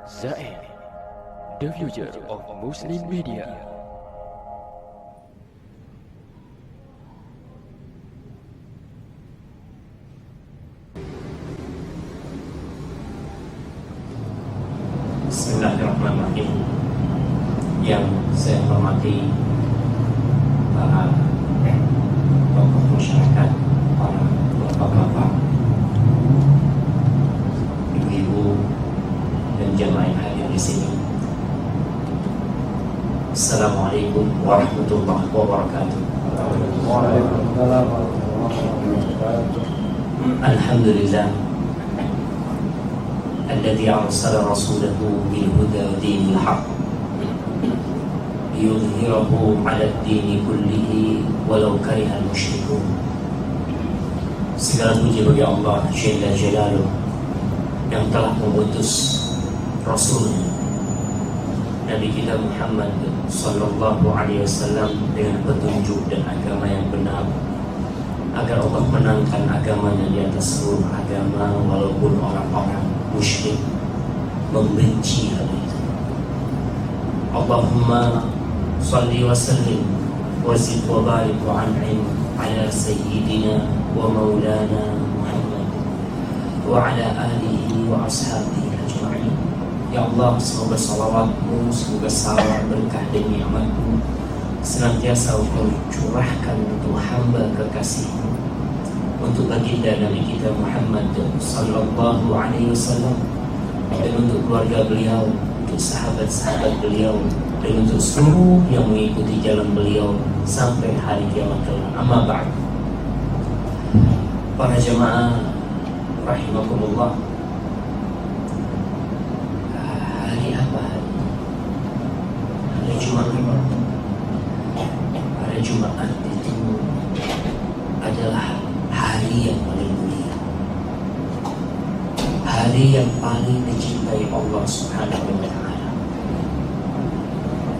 Zain, the future of Muslim media. Bismillahirrahmanirrahim. Yang saya hormati para tokoh masyarakat, para bapak-bapak, ibu-ibu, dan jemaah yang hadir di sini. Assalamualaikum warahmatullahi wabarakatuh. Waalaikumsalam warahmatullahi wabarakatuh. Alhamdulillah الذي أرسل رسوله بالهدى ودين الحق ليظهره على الدين كله ولو كره المشركون. Segala puji bagi Allah Jalla Jalaluh yang telah mengutus Rasulnya Nabi kita Muhammad Sallallahu Alaihi Wasallam dengan petunjuk dan agama yang benar, agar Allah menangkan agamanya di atas seluruh agama walaupun orang-orang musyrik membenci hal itu. Allahumma salli wa sallim wa zid wa barik wa an'im ala sayyidina wa maulana Muhammad wa ala alihi wa ashabihi ajma'in. Ya Allah, semoga salawatmu, semoga salam, berkah dan ni'matmu senantiasa Engkau curahkan untuk hamba kekasih-Mu, untuk baginda Nabi kita Muhammad Sallallahu Alaihi Wasallam, dan untuk keluarga beliau, untuk sahabat-sahabat beliau, dan untuk seluruh yang mengikuti jalan beliau sampai hari kiamat kelak. Amma ba'd. Para jemaah rahimakumullah, hari apa hari? Hari Jumat. Hari Jumat itu adalah hari yang paling mulia, hari yang paling dicintai Allah Subhanahu wa Ta'ala.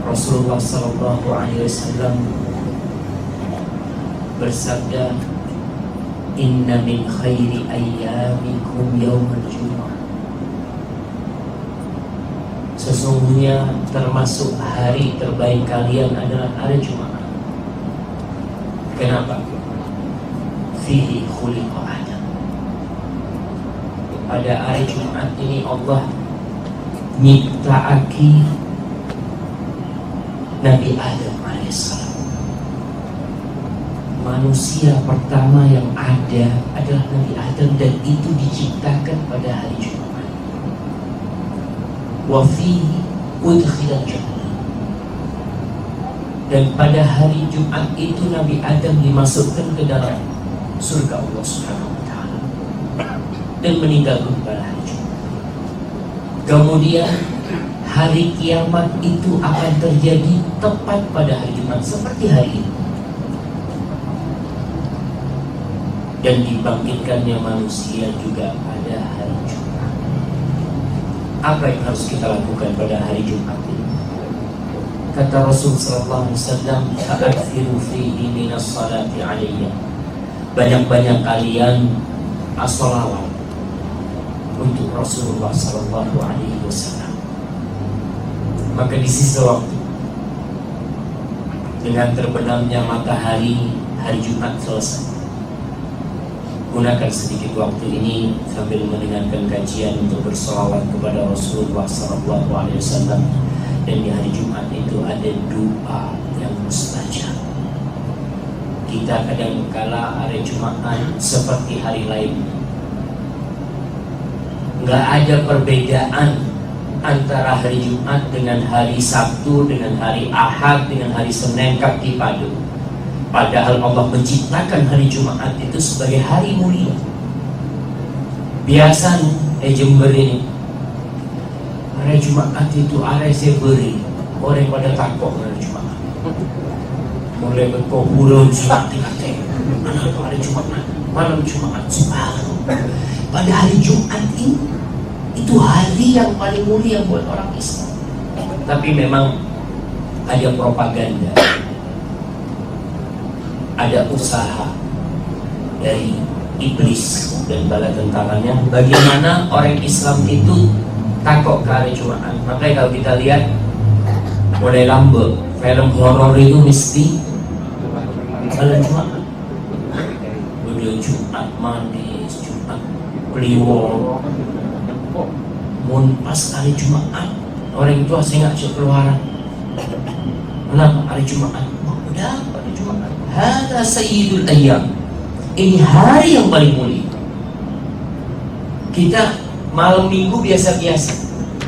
Rasulullah Sallallahu Alaihi Wasallam bersabda, "Inna min khairi ayyamikum yawmul Jum'ah." Sesungguhnya termasuk hari terbaik kalian adalah hari Jumat. Kenapa? Fihi khuliqa Adam. Pada hari Jumat ini Allah nyiptaaki Nabi Adam alaihissalam. Manusia pertama yang ada adalah Nabi Adam, dan itu diciptakan pada hari Jumat. Wa fihi udkhilal jannah. Dan pada hari Jumat itu Nabi Adam dimasukkan ke dalam surga Allah Subhanahu wa Ta'ala dan meninggal pada hari Jumat. Kemudian hari kiamat itu akan terjadi tepat pada hari Jumat seperti hari ini, dan dibangkitkannya manusia juga pada hari Jumat. Apa yang harus kita lakukan pada hari Jumat ini? Kata Rasul sallallahu alaihi wasallam, "Fa'akthiru fihi minas salati 'alayya." Banyak-banyak kalian as-shalawat untuk Rasulullah sallallahu alaihi wasallam. Maka di sisa waktu, dengan terbenamnya matahari, hari Jumat selesai. Gunakan sedikit waktu ini sambil mendengarkan kajian untuk bersolawat kepada Rasulullah sallallahu alaihi wasallam. Dan di hari Jumat itu ada doa yang mustajab. Kita kadang kala hari Jumat seperti hari lain, nggak ada perbedaan antara hari Jumat dengan hari Sabtu, dengan hari Ahad, dengan hari Senin Kapti Padu. Padahal Allah menciptakan hari Jumat itu sebagai hari mulia. Biasanya Jember ini hari Jumat itu hari seberi, orang pada takut hari Jumat. Mulai berkumpul seperti mana hari Jumat, malam Jumat, subhanallah. Pada hari Jumat ini, itu hari yang paling mulia buat orang Islam. Tapi memang ada propaganda, ada usaha dari iblis dan bala tentaranya bagaimana orang Islam itu takok ke hari Jumat. Makanya kalau kita lihat mulai lambe film horor itu mesti hari Jumat. Udah Jumat manis, Jumat kliwon. Mun pas hari Jumat orang tua saya nggak keluaran. Kenapa hari Jumat? Udah hari Jumat. Hada sayyidul ayyam. Ini hari yang paling mulia. Kita malam minggu biasa-biasa,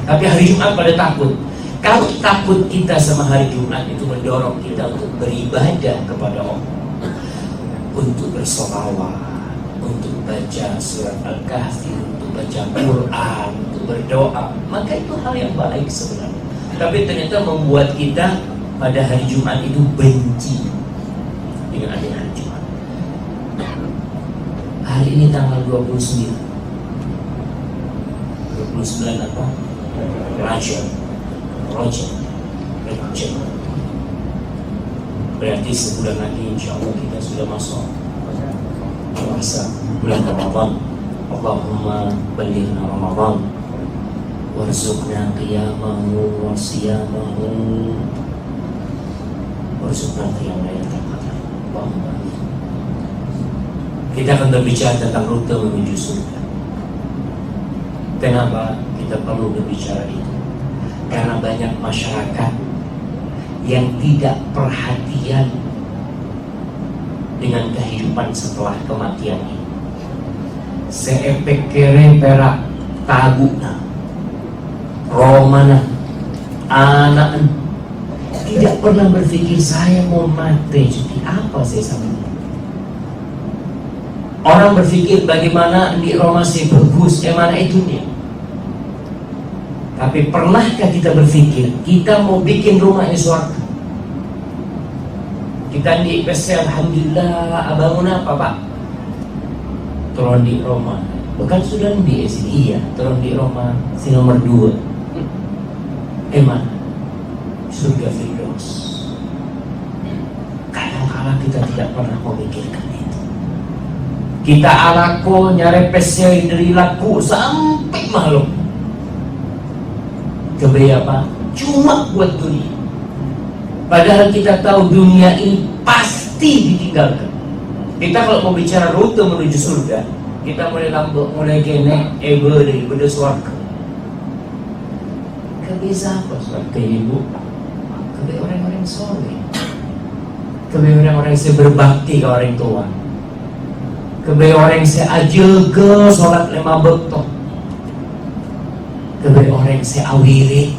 tapi hari Jumat pada takut. Kalau takut kita sama hari Jumat itu mendorong kita untuk beribadah kepada Allah, untuk bersolawat, untuk baca surat Al-Kahfi, untuk baca Quran, untuk berdoa. Maka itu hal yang baik sebenarnya. Tapi ternyata membuat kita pada hari Jumat itu benci dengan adanya hari Jumat. Hari ini tanggal 29 apa? Rajab. Berarti sebulan lagi insya Allah kita sudah masuk puasa bulan Ramadan. Allahumma balighna Ramadan warzuqna qiyamahu wa siyamahu warzuqna qiyamahu. Allahumma. Kita akan berbicara tentang rute menuju surga. Kenapa kita perlu berbicara itu? Karena banyak masyarakat yang tidak perhatian dengan kehidupan setelah kematian ini. Seepek kere perak tabuna romana anak tidak pernah berpikir saya mau mati, jadi apa saya sama ini? Orang berpikir bagaimana di Roma sih bagus, mana itu dia. Tapi pernahkah kita berpikir kita mau bikin rumah ini suarga? Kita di PC alhamdulillah, bangun apa Pak? Turun di Roma. Bukan sudah di sini, iya. Turun di Roma, si nomor 2. Mana? Surga Firdaus. Kadang-kala kita tidak pernah memikirkan itu. Kita alako nyari PC dari laku sampai malam. Kebaya apa? Cuma buat dunia. Padahal kita tahu dunia ini pasti ditinggalkan. Kita kalau mau bicara rute menuju surga, kita mulai lambok, mulai kene, dari beda suarga. Kebisa apa suarga ibu? Kebaya orang-orang soleh. Kebaya orang-orang yang berbakti ke orang tua. Kebaya orang yang ajaga sholat 5 waktu. Kebaya orang yang awiri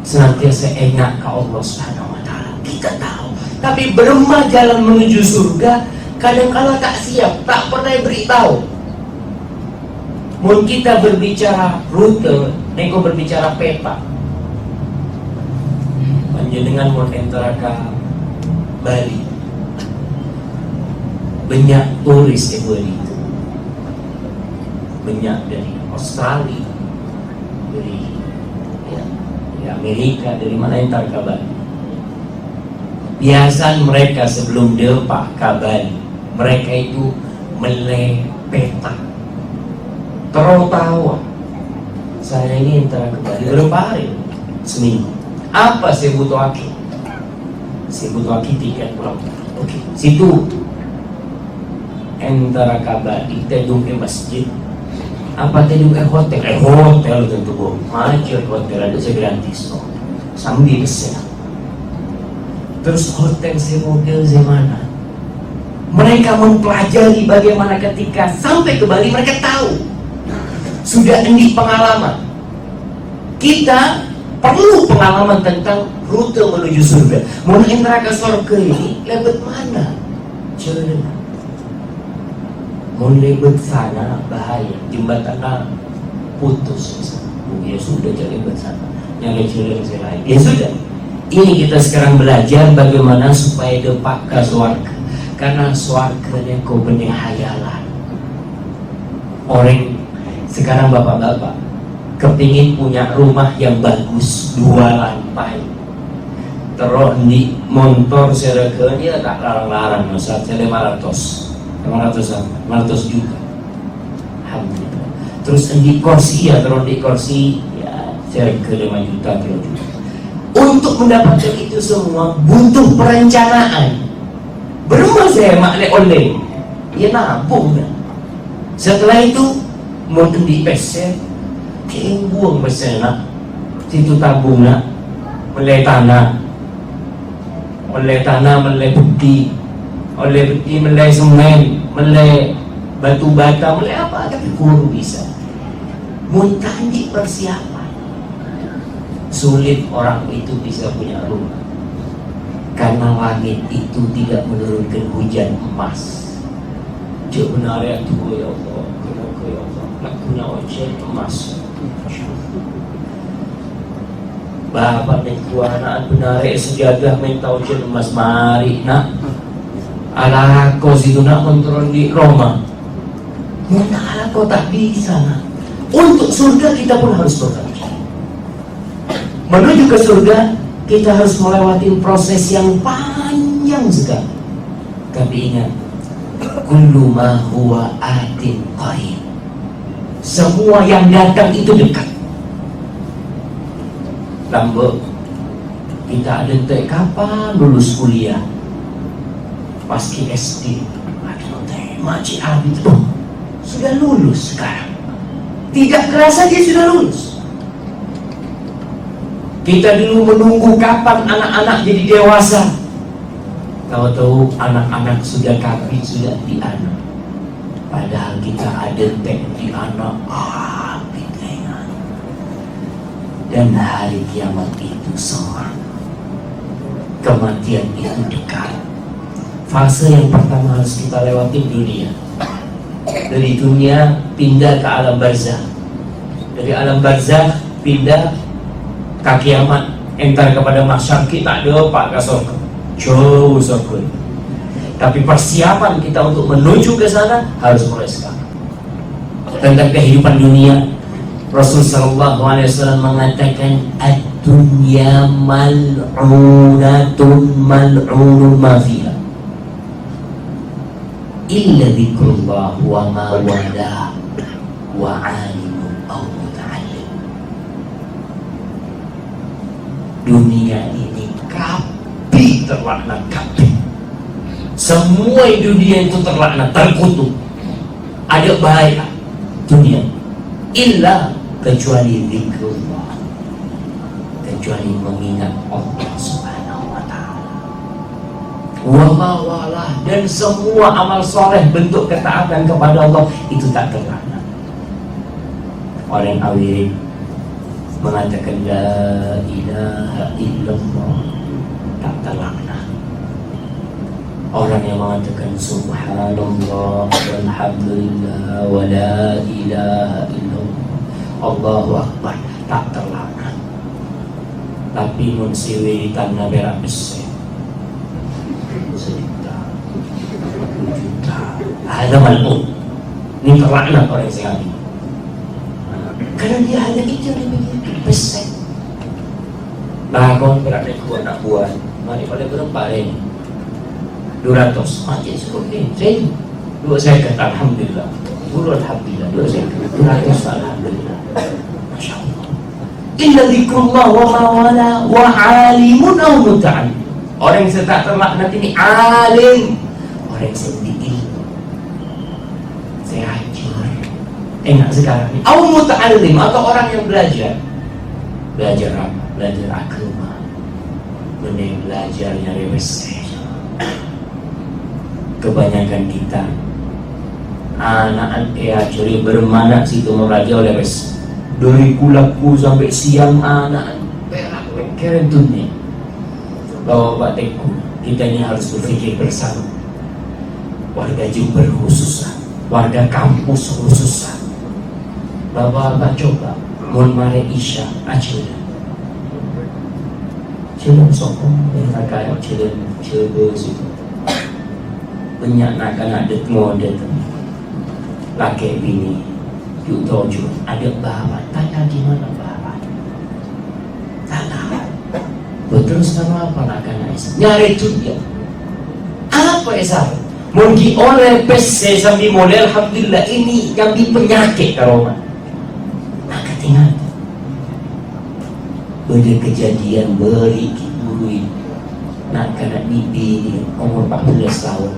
senantiasa ingat ke Allah Subhanahu wa Ta'ala. Kita tahu, tapi beremah jalan menuju surga kadang-kala tak siap, tak pernah beritahu. Mungkin kita berbicara rute, neko berbicara peta. Panjenengan mau enter ke Bali, banyak turis di Bali itu, banyak dari Australia, dari Amerika, dari mana yang ke Bali. Biasa mereka sebelum depak ke Bali, mereka itu melek peta, tertawa. Saya ini entar ke Bali berapa hari? Seminggu. Apa saya butuh aki? Saya butuh aki tiket pulang. Oke, situ antara kabar kita ke masjid apa tadi hotel hotel tentu bu macet hotel ada gratis sambil besar. Terus hotel mobil mana? Mereka mempelajari bagaimana ketika sampai ke Bali mereka tahu sudah ini pengalaman. Kita perlu pengalaman tentang rute menuju surga. Mau neraka surga ini lebet mana? Jalan. Lebet sana bahaya, jembatannya putus. Ya sudah jadi lebet sana, yang jalan lain. Ya sudah. Ini kita sekarang belajar bagaimana supaya depak ke surga. Karena surganya kau benih hayalan. Orang sekarang bapak-bapak kepingin punya rumah yang bagus 2 lantai. Terus di motor seragam dia tak larang-larang, misalnya 500 juga. Alhamdulillah. terus di kursi ya, terus di kursi ya saya ke 5 juta, 3 juta. Untuk mendapatkan itu semua butuh perencanaan. Berumah saya makle oleh dia nabung dah. Setelah itu mungkin di peser dia buang peser nak situ tabung nak, melai tanah, melai putih, melai semen, melai batu bata, melai apa, tapi kurang bisa. Muntah di persiapan. Sulit orang itu bisa punya rumah, karena langit itu tidak menurunkan hujan emas. Cuk benar ya tuh ya Allah, ya Allah, nak punya hujan emas. Bapak dan keluargaan benar sejadah minta hujan emas, mari nak ala kau situ nak kontrol di Roma. Mana ala kau tak bisa nak. Untuk surga kita pun harus bekerja. Menuju ke surga kita harus melewati proses yang panjang sekali. Tapi ingat, kullu ma huwa atin qarib. Semua yang datang itu dekat. Lambo kita ada teh kapan lulus kuliah? Paski SD. Aduh teh makcik Abi itu sudah lulus sekarang. Tidak kerasa dia sudah lulus. Kita dulu menunggu kapan anak-anak jadi dewasa. Tahu-tahu anak-anak sudah kafir, sudah di anak. Padahal kita ada teh di anak. Dan hari kiamat itu semak. Kematian itu dekat. Fase yang pertama harus kita lewati dunia. Dari dunia pindah ke alam barzakh. Dari alam barzakh pindah ke kiamat, entar kepada mahsyar. Kita ada pak ke surga, jauh surga. Tapi persiapan kita untuk menuju ke sana harus mulai sekarang. Tentang kehidupan dunia, Rasul sallallahu alaihi wasallam mengatakan ad-dunya mal'unatun mal'unun ma fiha illa dzikrullah wa ma wala wa 'alimun aw muta'allim. Dunia ini kapi terlaknat, kapi. Semua dunia itu terlaknat, terkutuk. Ada bahaya dunia illa kecuali zikrullah, kecuali mengingat Allah subhanahu wa ta'ala. Wa mawalah, dan semua amal soleh bentuk ketaatan kepada Allah itu tak terlaknat. Orang awil mengatakan la ilaha illallah tak terlaknat. Orang yang mengatakan subhanallah walhamdulillah wa la ilaha illallah Allahu akbar tak terlaknat. Tapi mun siwi tanah berak besar 1 juta, 2 juta, ada mal'un. Ini terlaknat orang sekali. Karena dia hanya itu yang dimiliki besar. Nah, kau berada kuat nak buat, mari pada berempat ini 200, macam seperti ini. Saya kata alhamdulillah, dulu alhamdulillah, 200 alhamdulillah. Masya Allah. Illa zikrullah wa mawala wa alimun aw muta'allim. Orang yang tak terlaknat ini alim, orang yang sedih, saya hancur. Enak sekarang ini. Aw muta'allim, atau orang yang belajar apa? Belajar agama, mending belajar nyari resep. Kebanyakan kita anak ya curi bermanak situ meraja oleh res dari kulaku sampai siang anak perak keren dunia. Bahwa Pak Teku, kita ini harus berpikir bersama. Warga Jember khususnya, warga kampus khususnya. Bapak coba mun mare isya acil cilon sokong yang kaya cilon situ banyak nak ada ngode laki bini yutojo ada bahan tanya gimana bahan tanya betul sama apa nak nyari itu dia apa esar mungkin oleh PC sambil model alhamdulillah ini yang di penyakit kalau Hati-hati. Ada kejadian beri burui nak kena bibi ni umur 14 tahun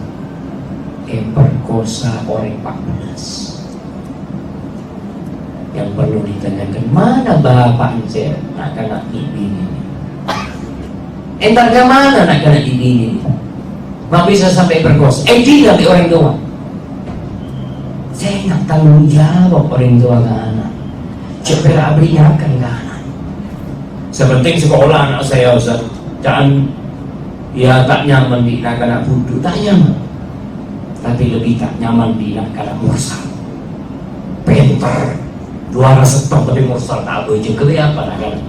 perkosa orang 14. Yang perlu ditanyakan, mana bapak saya nak kena bibi ni? Entar ke mana nak kena bibi ni? Mak bisa sampai perkosa. Tidak ke orang tua. Saya nak tanggung jawab orang tua ke anak. Cepera berikan ke anak. Sepenting sekolah anak saya Ustaz. Jangan ya tak nyaman di nak anak bodoh, tak nyaman. Tapi lebih tak nyaman di nak anak mursal. Pintar, juara setop tapi mursal tak boleh jengkeli apa nak anak.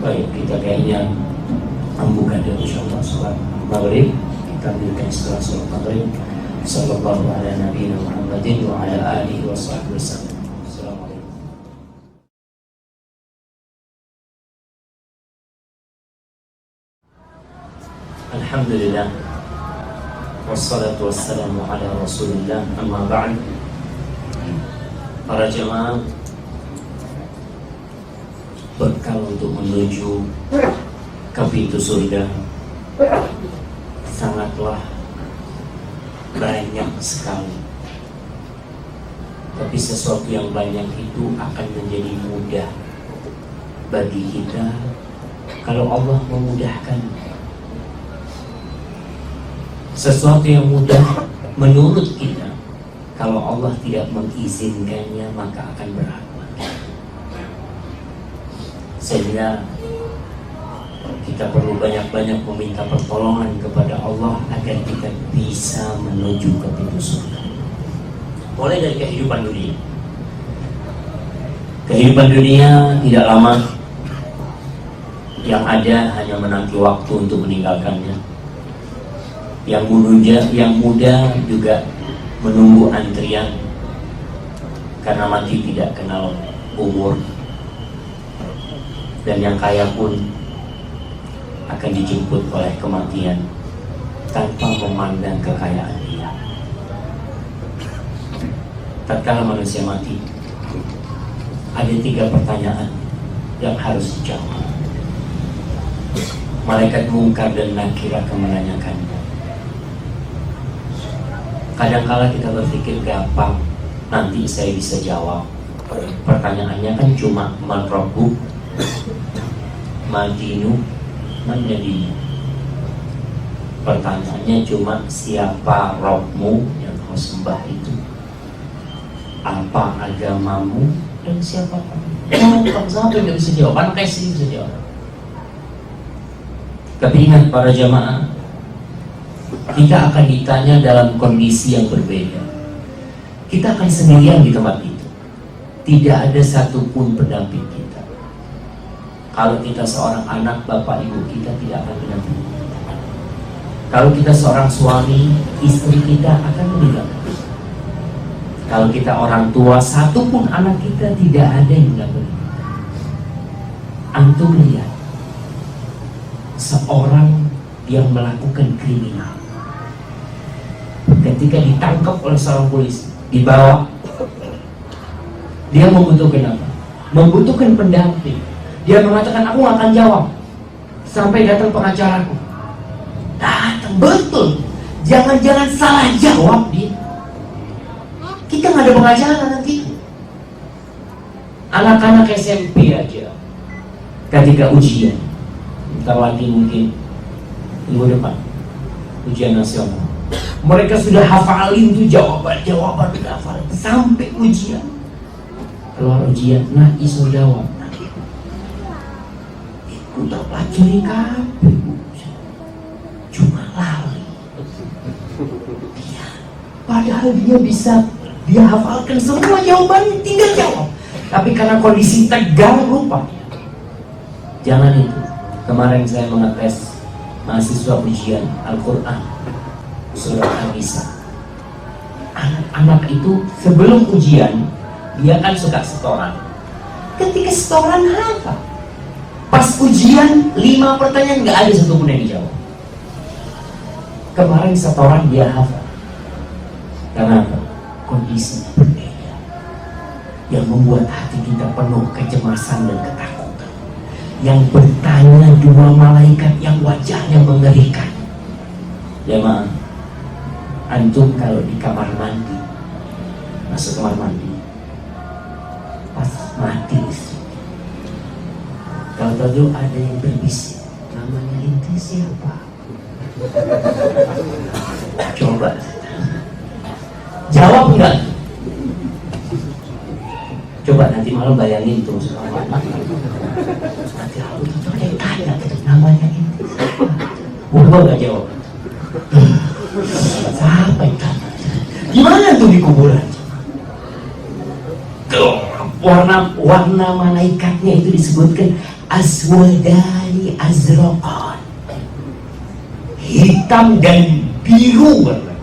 Baik, kita kayaknya membuka dulu insyaallah salat maghrib. Kita ambilkan setelah salat maghrib. Sallallahu ala nabiyina Muhammadin wa ala alihi wa sahbihi wasallam. Assalamualaikum. Alhamdulillah. Wassalatu wassalamu ala Rasulillah. Amma ba'd. Para jemaah, bekal untuk menuju ke pintu surga sangatlah banyak sekali. Tapi sesuatu yang banyak itu akan menjadi mudah bagi kita kalau Allah memudahkan. Sesuatu yang mudah menurut kita, kalau Allah tidak mengizinkannya maka akan berat. Sehingga kita perlu banyak-banyak meminta pertolongan kepada Allah agar kita bisa menuju ke pintu surga. Mulai dari kehidupan dunia. Kehidupan dunia tidak lama. Yang ada hanya menanti waktu untuk meninggalkannya. Yang muda juga menunggu antrian karena mati tidak kenal umur. Dan yang kaya pun akan dijemput oleh kematian tanpa memandang kekayaan dia. Tatkala manusia mati, ada 3 pertanyaan yang harus dijawab. Malaikat Mungkar dan Nakir akan menanyakannya. Kadangkala kita berpikir gampang, nanti saya bisa jawab. Pertanyaannya kan cuma man rabbuk, madinu, menjadi. Pertanyaannya cuma siapa Robmu yang kau sembah itu, apa agamamu, dan siapa kamu. Sampai nggak bisa jawab, anak kasih bisa jawab. Tapi ingat para jamaah, kita akan ditanya dalam kondisi yang berbeda. Kita akan sendirian di tempat itu. Tidak ada satupun pendamping kita. Kalau kita seorang anak, bapak ibu kita tidak akan mendamping kita. Kalau kita seorang suami, istri kita akan meninggalkan kita. Kalau kita orang tua, satupun anak kita tidak ada yang mendamping kita. Antum lihat seorang yang melakukan kriminal, ketika ditangkap oleh seorang polisi, dibawa, dia membutuhkan apa? Membutuhkan pendamping. Dia mengatakan, aku gak akan jawab sampai datang pengacaraku. Datang, betul. Jangan-jangan salah jawab dia. Kita gak ada pengacara nanti. Anak-anak SMP aja, ketika ujian, bentar lagi mungkin minggu depan, ujian nasional, mereka sudah hafalin tuh jawaban udah hafalin sampai ujian. Keluar ujian, nah iso jawab. Aku tak pelajari kabeh, cuma lali. Padahal dia bisa, dia hafalkan semua jawabannya, tinggal jawab. Tapi karena kondisi tegang lupa. Jangan itu. Kemarin saya mengetes mahasiswa ujian Al-Quran Surah An-Nisa. Anak-anak itu sebelum ujian dia kan suka setoran. Ketika setoran hafal. Pas ujian 5 pertanyaan nggak ada satupun yang dijawab. Kemarin setoran dia hafal. Karena apa? Kondisinya berbeda. yang membuat hati kita penuh kecemasan dan ketakutan. Yang bertanya dua malaikat yang wajahnya mengerikan. Jemaah, antum kalau di kamar mandi, masuk kamar mandi, pas mati istri, kalau tahu ada yang berbisik, namanya ente siapa? Coba jawab enggak? Coba nanti malam bayangin itu masuk kamar mandi. Nanti aku tuh kayak tanya namanya ente siapa? Gua enggak jawab. Siapa itu? Gimana tuh di kuburan? Tuh, warna malaikatnya itu disebutkan aswadani azraqan, hitam dan biru warna.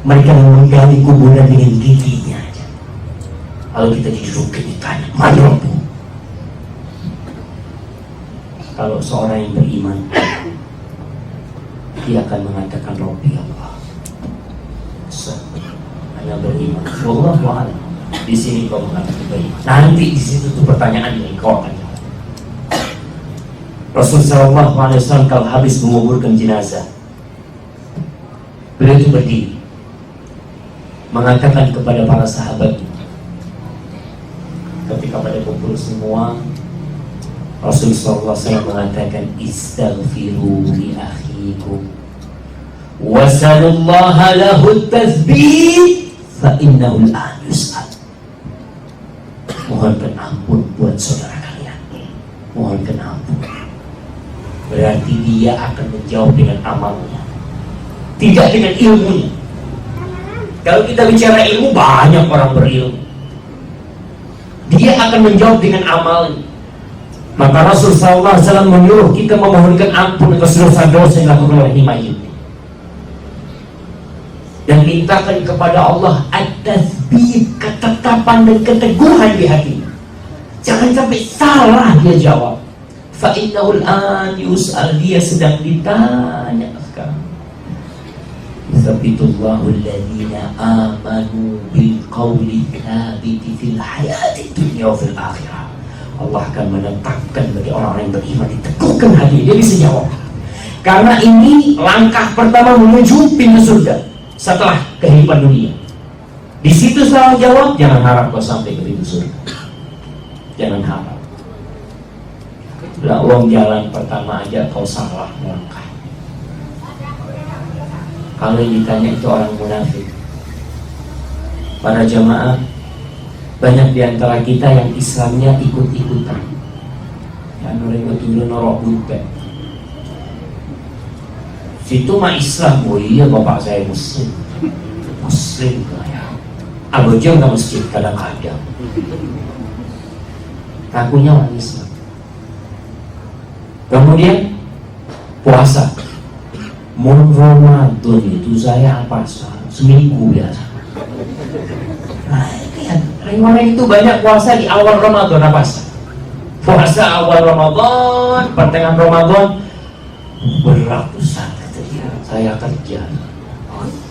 Mereka menggali kuburan dengan giginya aja. Kalau kita didudukin ditanya, "Man Rabbu?" Kalau seorang yang beriman, dia akan mengatakan Rabbi Allah. Hanya beriman. Wallahu a'lam. Di sini kau mengatakan beriman. Nanti di situ tuh pertanyaannya kau akan jawab. Rasulullah SAW kalau habis menguburkan jenazah, beliau itu berdiri mengatakan kepada para sahabat, ketika pada kumpul semua, Rasulullah SAW mengatakan istaghfiru li akhikum wasallallaha lahu tathbit fa innahu al-an yus'al. Mohonkan ampun buat saudara kalian, mohonkan ampun. Berarti dia akan menjawab dengan amalnya, tidak dengan ilmunya. Kalau kita bicara ilmu, banyak orang berilmu, dia akan menjawab dengan amalnya. Maka Rasulullah SAW menyuruh kita memohonkan ampun atas dosa-dosa yang dilakukan oleh mayit, dan mintakan kepada Allah at-tathbit, ketetapan dan keteguhan di hatinya. Jangan sampai salah dia jawab. Fa innahu al-an yus'al, dia sedang ditanya sekarang. Tsabbitullahu alladhina amanu bil qawli tsabiti fil hayati dunya wa fil akhirah. Allah akan menetapkan bagi orang-orang yang beriman, diteguhkan hati, dia bisa jawab. Karena ini langkah pertama menuju pintu surga setelah kehidupan dunia. Di situ salah jawab, jangan harap kau sampai ke pintu surga. Jangan harap. Lah, uang jalan pertama aja kau salah melangkah. Kalau yang ditanya itu orang munafik. Para jamaah, banyak di antara kita yang Islamnya ikut-ikutan. Ya, mereka dulu norok butet. Situ mah Islam, oh iya bapak saya Muslim. Muslim ya. Abu Jam ke masjid kadang-kadang. Kakunya orang Islam. Kemudian puasa. Mun Ramadan itu saya apa? Seminggu biasa. Nah, orang itu banyak puasa di awal Ramadan apa? Puasa awal Ramadan, pertengahan Ramadan beratusan kata dia, saya kerja.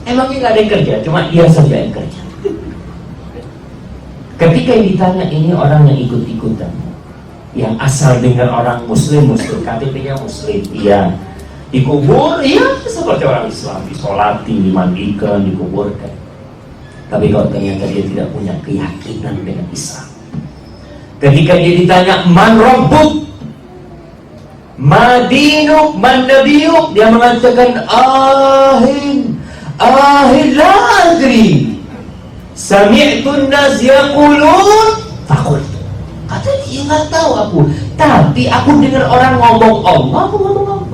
Emangnya nggak ada yang kerja, cuma dia saja yang kerja. Ketika yang ditanya, ini orang yang ikut-ikutan, yang asal dengan orang Muslim, KTP-nya Muslim, iya. Dikubur, iya seperti orang Islam, disolati, dimandikan, dikuburkan. Tapi kalau ternyata dia tidak punya keyakinan dengan Islam, ketika dia ditanya man rabbuk, madinuk, man nabiyuk, dia mengatakan ahin la adri, sami'tun nas yaqulun faqultu. Kata dia, nggak tahu aku, tapi aku dengar orang ngomong Allah, aku ngomong Allah.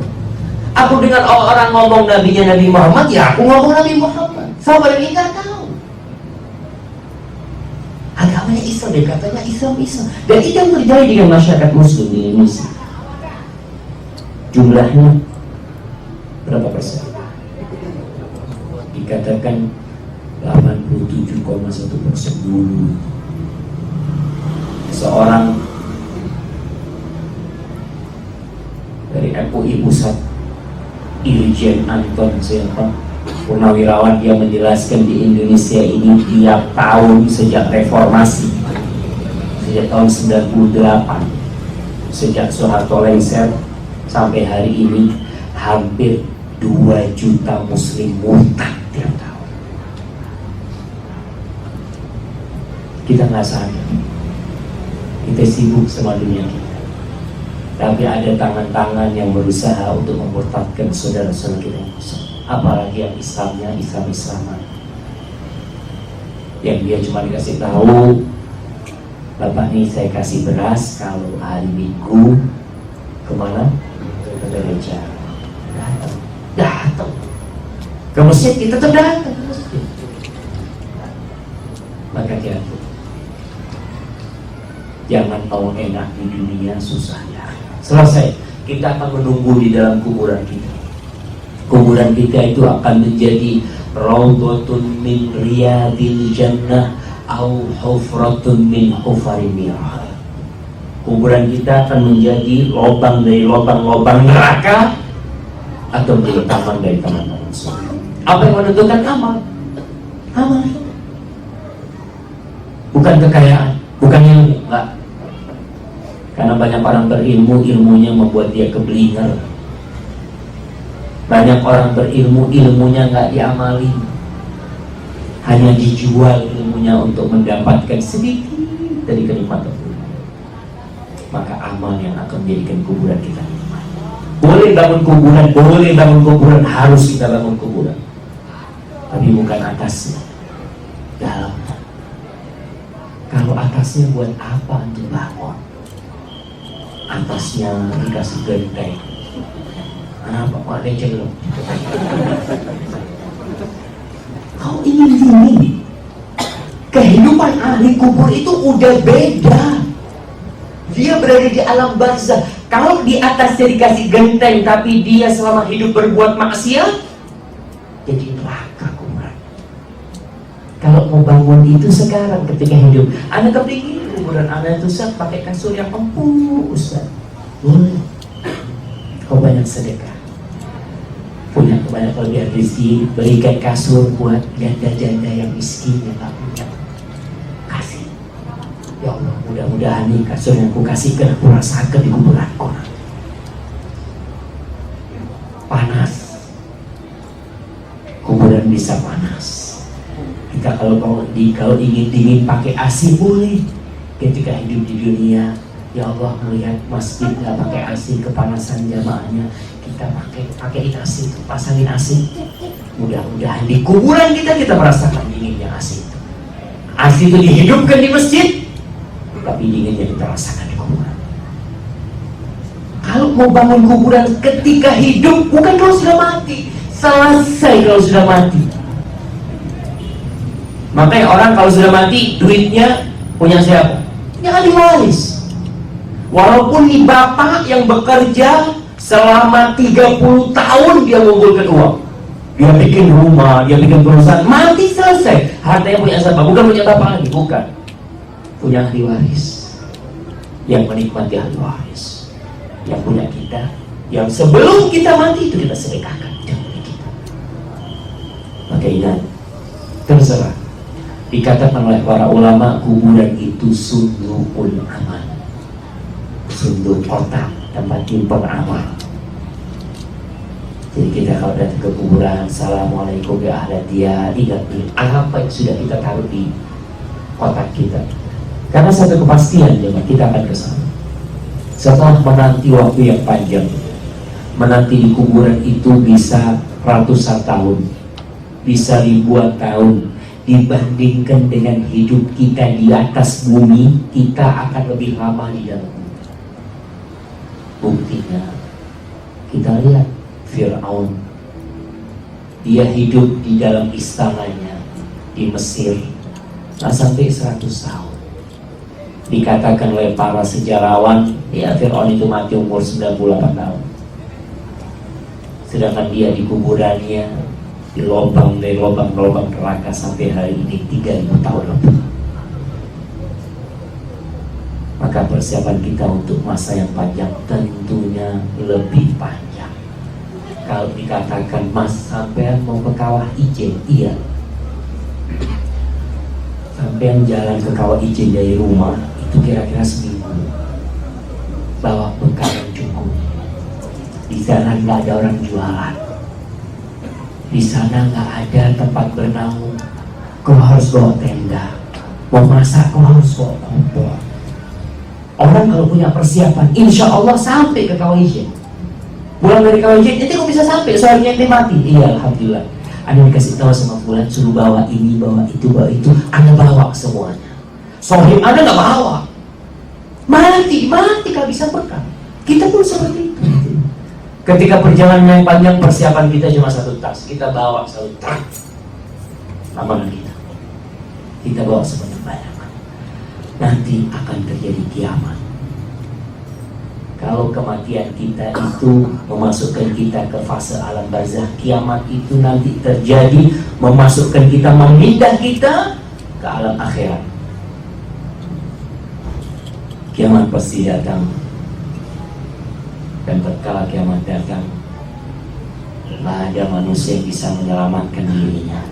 Aku dengar orang ngomong nabinya Nabi Muhammad, ya aku ngomong Nabi Muhammad. Sahabat ini nggak tahu. Agamanya Islam, dia katanya Islam. Dan itu yang terjadi dengan masyarakat Muslim di Indonesia. Jumlahnya berapa persen? Dikatakan 87,1% dulu. Seorang dari MUI Pusat, Irjen Anton siapa? Purnawirawan dia menjelaskan di Indonesia ini tiap tahun sejak reformasi, sejak tahun 98, sejak Soeharto lengser sampai hari ini hampir 2 juta muslim murtad tiap tahun. Kita nggak sadar, kita sibuk sama dunia kita. Tapi ada tangan-tangan yang berusaha untuk memurtadkan saudara-saudara kita. Apalagi yang Islamnya Islam-Islaman, yang dia cuma dikasih tahu, Bapak nih saya kasih beras kalau hari Minggu kemana? Ke gereja. Datang ke masjid, kita tetap datang ke masjid. Maka jangan mau enak di dunia, susah ya. Selesai, kita akan menunggu di dalam kuburan kita. Kuburan kita itu akan menjadi raudhatun min riyadil jannah au hufratun min hufarin nar. Kuburan kita akan menjadi lubang dari lubang-lubang neraka atau menjadi taman dari taman surga. Apa yang menentukan? Amal. Amal. Bukan kekayaan, bukan ilmu, enggak. Karena banyak orang berilmu, ilmunya membuat dia keblinger. Banyak orang berilmu, ilmunya nggak diamali, hanya dijual ilmunya untuk mendapatkan sedikit dari kenikmatan dunia. Maka amal yang akan menjadikan kuburan kita nikmat. Boleh bangun kuburan, harus kita bangun kuburan, tapi bukan atasnya, dalamnya. Kalau atasnya buat apa untuk bangun? Atasnya dikasih genteng. Apa kok ada celok? Kau ingin gini? Kehidupan ahli kubur itu udah beda. Dia berada di alam barzah. Kalau di atasnya dikasih genteng, tapi dia selama hidup berbuat maksiat, jadi neraka kuburan. Kalau mau bangun itu sekarang ketika hidup, Anda kepingin kuburan Anda itu Ustaz pakai kasur yang empuk, Ustaz. Boleh. Kau banyak sedekah, punya banyak kelebihan rezeki, berikan kasur buat janda-janda yang miskin yang tak punya. Kasih. Ya Allah, mudah-mudahan nih kasur yang ku kasihkan aku rasakan di kuburanku. Panas. Kuburan bisa panas. Kita kalau ingin dingin pakai AC boleh. Ketika hidup di dunia, ya Allah melihat masjid nggak pakai AC, kepanasan jamaahnya, kita pakai AC, pasangin AC. Mudah-mudahan di kuburan kita merasakan dinginnya AC itu. AC itu dihidupkan di masjid, tapi dinginnya kita rasakan di kuburan. Kalau mau bangun kuburan ketika hidup, bukan kalau sudah mati. Selesai kalau sudah mati. Makanya orang kalau sudah mati, duitnya punya siapa? Ya ahli waris. Walaupun nih bapak yang bekerja selama 30 tahun dia mengumpulkan uang, dia bikin rumah, dia bikin perusahaan, mati selesai, hartanya punya siapa? Bukan punya bapak lagi, bukan, punya ahli waris yang menikmati ahli waris, yang punya kita, yang sebelum kita mati itu kita sedekahkan, yang punya kita. Maka ingat, terserah. Dikatakan oleh para ulama, kuburan itu sundukul amal, sunduk kotak, tempat nyimpen amal. Jadi kita kalau datang ke kuburan, assalamualaikum ya ahli dia, ingat nih apa yang sudah kita taruh di kotak kita. Karena satu kepastian jemaah, kita akan ke sana. Setelah menanti waktu yang panjang, menanti di kuburan itu bisa ratusan tahun, bisa ribuan tahun. Dibandingkan dengan hidup kita di atas bumi, kita akan lebih lama di dalam bumi. Buktinya kita lihat Fir'aun, dia hidup di dalam istananya di Mesir sampai 100 tahun. Dikatakan oleh para sejarawan, ya Fir'aun itu mati umur 98 tahun. Sedangkan dia di kuburannya di lubang dari lubang-lubang neraka sampai hari ini 3000 tahun lebih. Maka persiapan kita untuk masa yang panjang tentunya lebih panjang. Kalau dikatakan, Mas, sampean mau ke Kawah Ijen? Iya. Sampean jalan ke Kawah Ijen dari rumah itu kira-kira seminggu, bawa bekal yang cukup. Di sana nggak ada orang jualan, di sana nggak ada tempat bernaung. Kau harus bawa tenda, mau masak kau harus bawa kompor. Orang kalau punya persiapan, insya Allah sampai ke Kawah Ijen. Pulang dari Kawah Ijen, nanti kau bisa sampai soalnya ente mati. Iya, alhamdulillah. Anda dikasih tahu sama Fulan, suruh bawa ini, bawa itu, Anda bawa semuanya. Sohib Anda nggak bawa, mati kehabisan bekal. Kita pun seperti itu. Ketika perjalanan yang panjang, persiapan kita cuma satu tas, kita bawa satu truk amalan kita bawa sebanyak-banyak. Nanti akan terjadi kiamat. Kalau kematian kita itu memasukkan kita ke fase alam barzakh, kiamat itu nanti terjadi memasukkan kita, memindah kita ke alam akhirat. Kiamat pasti datang, dan tatkala kiamat datang, tidak ada manusia yang bisa menyelamatkan dirinya.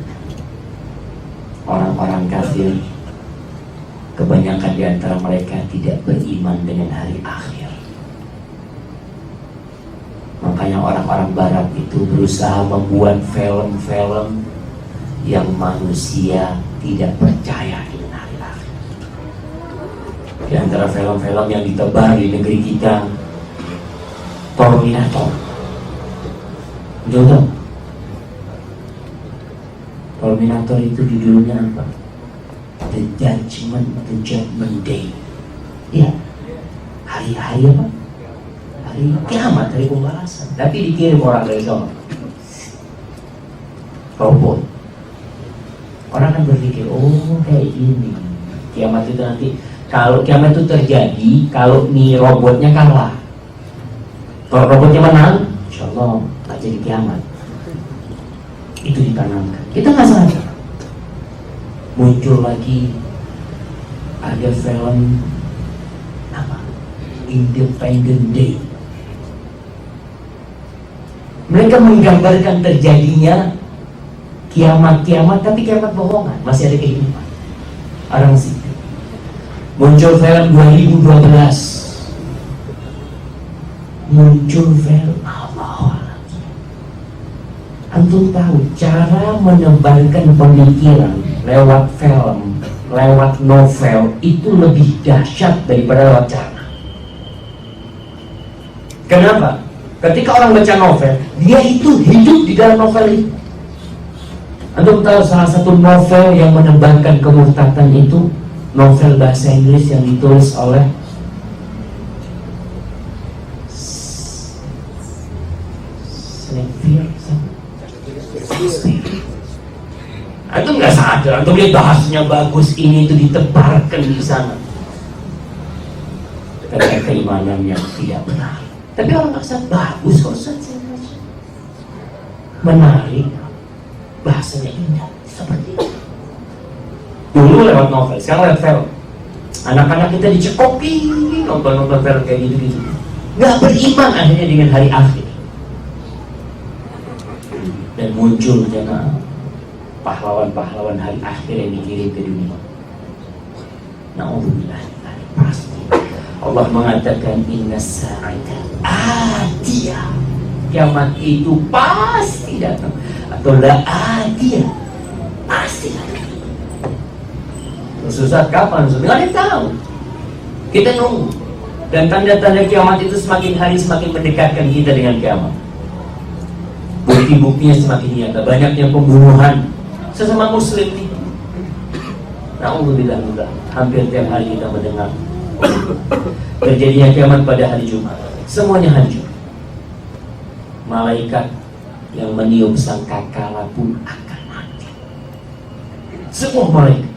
Orang-orang kafir, kebanyakan di antara mereka tidak beriman dengan hari akhir. Makanya orang-orang barat itu berusaha membuat film-film yang manusia tidak percaya dengan hari akhir. Di antara film-film yang ditebar di negeri kita, Terminator. Betul? Terminator itu judulnya apa? The Judgment Day. Ya, hari apa? Hari kiamat, hari pembalasan. Tapi dikirim orang dari sana, robot. Orang kan berpikir, oh kayak gini. Kiamat itu nanti, kalau kiamat itu terjadi, kalau nih robotnya kalah. Kalau robotnya menang, insya Allah tak jadi kiamat. Itu ditanamkan. Kita nggak sadar. Muncul lagi ada film apa? Independent Day. Mereka menggambarkan terjadinya kiamat-kiamat, tapi kiamat bohongan, masih ada kehidupan. Orang sipil. Muncul film 2012. Muncul film Allah. Antum tahu cara menebarkan pemikiran lewat film, lewat novel itu lebih dahsyat daripada lewat cerita. Kenapa? Ketika orang baca novel, dia itu hidup di dalam novel itu. Antum tahu salah satu novel yang menebarkan kemurtadan itu novel bahasa Inggris yang ditulis oleh Antum nggak sadar, antum lihat bahasanya bagus, ini itu ditebarkan di sana. Karena keimanan yang tidak benar. Tapi orang nggak sadar, bagus kok saja, menarik, bahasanya indah, seperti itu. Dulu lewat novel, sekarang lewat film. Anak-anak kita dicekoki nonton film kayak gitu-gitu. Nggak beriman akhirnya dengan hari akhir. Dan muncul jemaah pahlawan-pahlawan hari akhir yang dikirim ke dunia. Na'udzubillah, pasti Allah mengatakan inna sa'ata atiyah, kiamat itu pasti datang, atau la atiyah, pasti datang. Susah kapan? Nggak ada yang tahu. Kita nunggu. Dan tanda-tanda kiamat itu semakin hari semakin mendekatkan kita dengan kiamat. Bukti-buktinya semakin nyata. Banyaknya pembunuhan sesama muslim itu. Na'udzubillah, hampir tiap hari kita mendengar terjadinya kiamat pada hari Jumat. Semuanya hancur. Malaikat yang meniup sangkakala pun akan mati. Semua malaikat.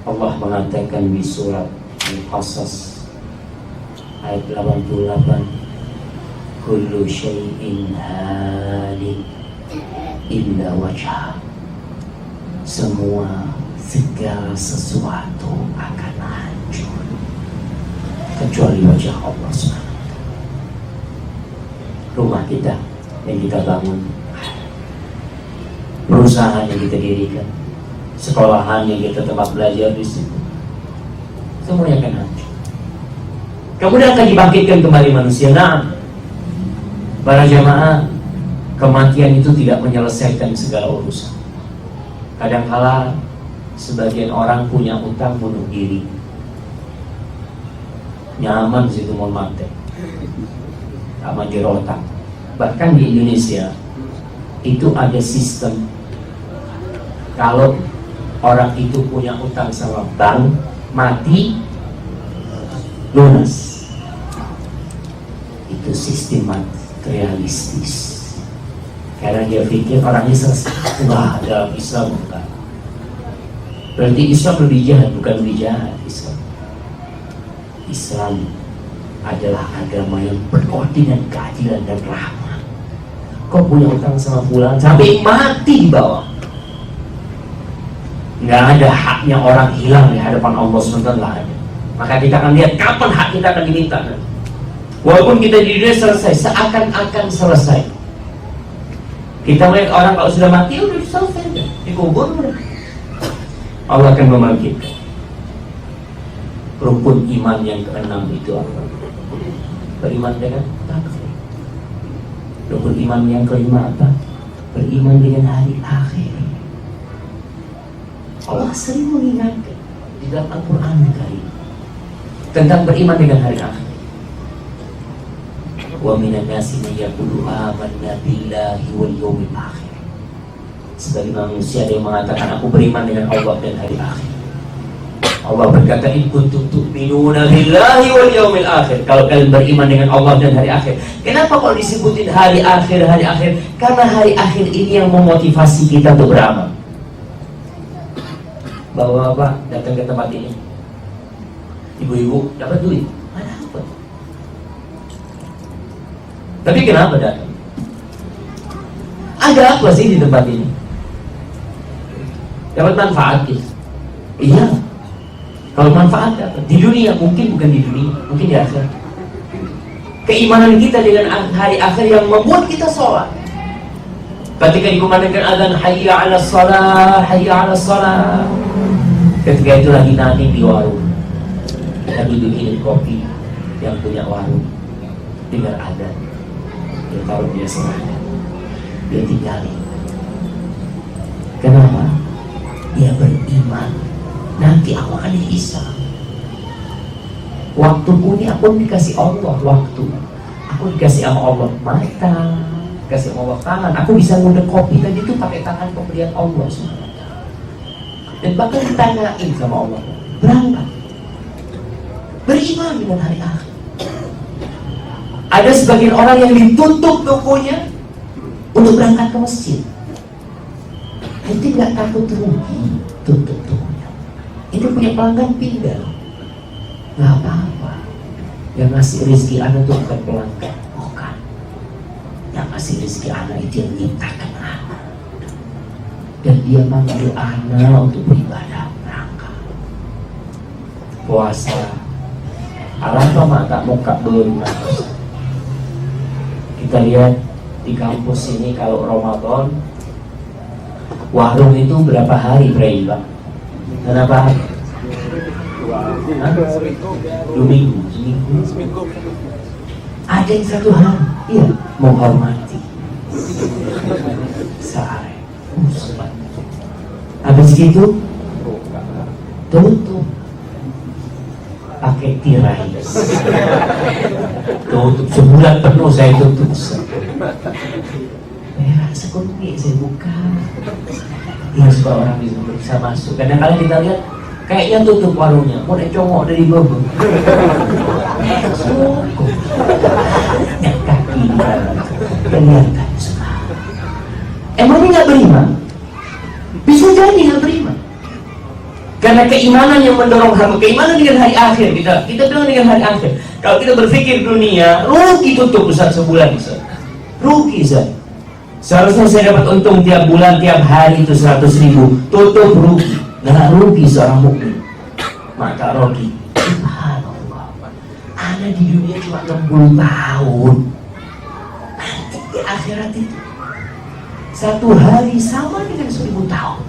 Allah mengatakan di surat Al-Qasas ayat 88, kullu syai'in halik illa wajhah, semua segala sesuatu akan hancur kecuali wajah Allah SWT. Rumah kita yang kita bangun, perusahaan yang kita dirikan, sekolahan yang kita tempat belajar di situ, semuanya akan hancur. Kemudian akan dibangkitkan kembali manusia. Nah, para jamaah, kematian itu tidak menyelesaikan segala urusan. Kadangkala sebagian orang punya utang bunuh diri, nyaman situ mau mati, sama jerotak. Bahkan di Indonesia itu ada sistem, kalau orang itu punya utang sama bank, mati lunas. Itu sistem realistis, karena dia pikir orangnya selesai. Wah, dalam Islam bukan. Berarti Islam lebih jahat, bukan lebih jahat. Islam adalah agama yang penuh dengan keadilan dan rahmat. Kau punya utang sama fulan sampai mati di bawah, nggak ada haknya orang hilang di hadapan Allah SWT. Maka kita akan lihat kapan hak kita akan diminta. Walaupun kita di dunia selesai, seakan-akan selesai. Kita melihat orang kalau sudah mati, udah selesai, dikubur. Allah akan membangkitkan. Rukun iman yang keenam itu apa? Beriman dengan takdir. Rukun iman yang kelima apa? Beriman dengan hari akhir. Allah sering mengingatkan di dalam Al-Quran tentang beriman dengan hari akhir. Wa minan nasi man yaqulu amanna billahi wal yawmil akhir. Sebagai manusia ada yang mengatakan aku beriman dengan Allah dan hari akhir. Allah berkata, in kuntum tu'minuna billahi wal yawmil akhir. Kalau kalian beriman dengan Allah dan hari akhir. Kenapa kalau disebutin hari akhir, hari akhir? Karena hari akhir ini yang memotivasi kita untuk beramal. Bapak-bapak datang ke tempat ini, ibu-ibu dapat duit, mana apa? Tapi kenapa datang? Ada apa sih di tempat ini? Dapat manfaat gitu? Iya. Kalau manfaat dapat di dunia, mungkin bukan di dunia, mungkin di akhirat. Keimanan kita dengan hari akhir yang membuat kita sholat. Ketika dikumandangkan azan, hayya 'alas shalah, hayya 'alas shalah. Ketika itu lagi nanti di warung, lagi bikin kopi, yang punya warung dengar azan, dia taruh dia serahkan, dia tinggalin. Kenapa? Dia beriman. Nanti aku akan dihisab. Waktuku ini aku dikasih Allah waktu. Aku dikasih sama Allah mata, dikasih sama Allah tangan. Aku bisa ngundek kopi tadi itu pakai tangan pemberian Allah SWT. Dan bahkan ditanyain sama Allah, berangkat, beriman dengan hari akhir. Ada sebagian orang yang ditutup tokonya untuk berangkat ke masjid. Itu nggak takut rugi, tutup tokonya. Itu punya pelanggan pindah, nggak apa-apa. Yang ngasih rezeki anak itu bukan pelanggan, bukan. Yang ngasih rezeki anak itu yang menciptakan anak. Dan dia manggil anak untuk beribadah, berangkat puasa. Alangkah mata muka berumah. Kita lihat di kampus ini kalau Ramadan, warung itu berapa hari pray, Pak? Kenapa? 2 minggu. Ada yang 1 hari, iya, menghormati. Sehari. Habis gitu tutup pakai tirai, tutup sebulan penuh saya tutup. Ya sekunti saya buka, ya supaya orang bisa masuk. Kadang-kadang kita lihat kayaknya tutup warungnya, mau congok dari bawah, kaki kelihatan semua. Emangnya nggak beriman? Bisa jadi nggak beriman. Karena keimanan yang mendorong hamba, keimanan dengan hari akhir. Kita bilang dengan hari akhir. Kalau kita berpikir dunia, rugi tutup Ustaz sebulan Ustaz. Rugi Ustaz. Seharusnya saya dapat untung tiap bulan, tiap hari itu 100.000. Tutup rugi. Nggak rugi seorang mukmin. Maka rugi. Subhanallah. Ana di dunia cuma 60 tahun. Nanti di akhirat itu satu hari sama dengan 1000 tahun.